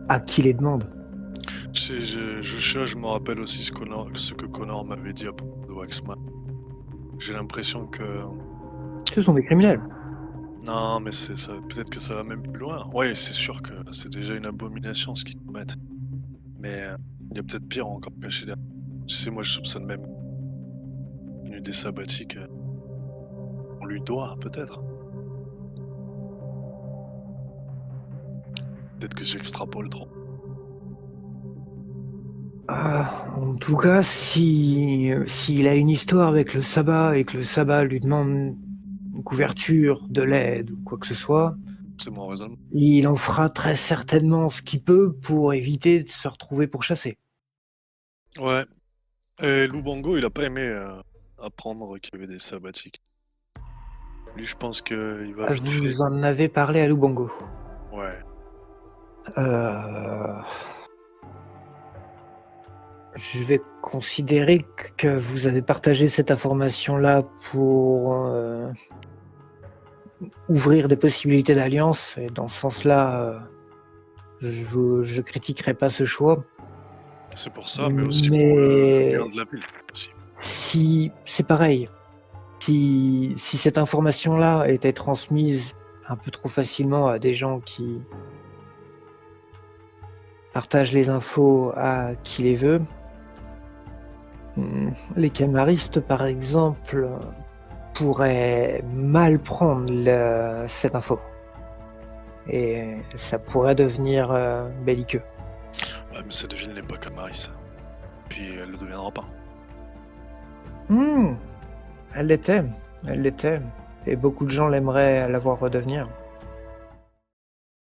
à qui les demande. tu sais, je me rappelle aussi ce que Connor m'avait dit à propos de Waxman. J'ai l'impression que... Ce sont des criminels. Non, mais c'est ça. Peut-être que ça va même plus loin. Ouais, c'est sûr que c'est déjà une abomination ce qu'ils commettent. Mais il y a peut-être pire encore caché derrière. Tu sais, moi je soupçonne même une idée sabbatique. On lui doit, peut-être. Peut-être que j'extrapole trop. En tout cas, s'il a une histoire avec le sabbat et que le sabbat lui demande une couverture, de l'aide ou quoi que ce soit, C'est mon raisonnement. il en fera très certainement ce qu'il peut pour éviter de se retrouver pourchassé. Ouais. Et Lubango, il a pas aimé apprendre qu'il y avait des sabbatiques. Lui, je pense qu'il va vite fait. Vous en avez parlé à Lubango. Ouais. Je vais considérer que vous avez partagé cette information-là pour ouvrir des possibilités d'alliance. Et dans ce sens-là, je critiquerai pas ce choix. C'est pour ça, mais aussi pour le bien de la ville. Aussi. Si c'est pareil, si cette information-là était transmise un peu trop facilement à des gens qui partagent les infos à qui les veut, Les camaristes, par exemple, pourraient mal prendre cette info. Et ça pourrait devenir belliqueux. Ouais, mais cette ville n'est pas Camaris. Puis elle le deviendra pas. Elle l'était. Elle l'était. Et beaucoup de gens l'aimeraient la voir redevenir.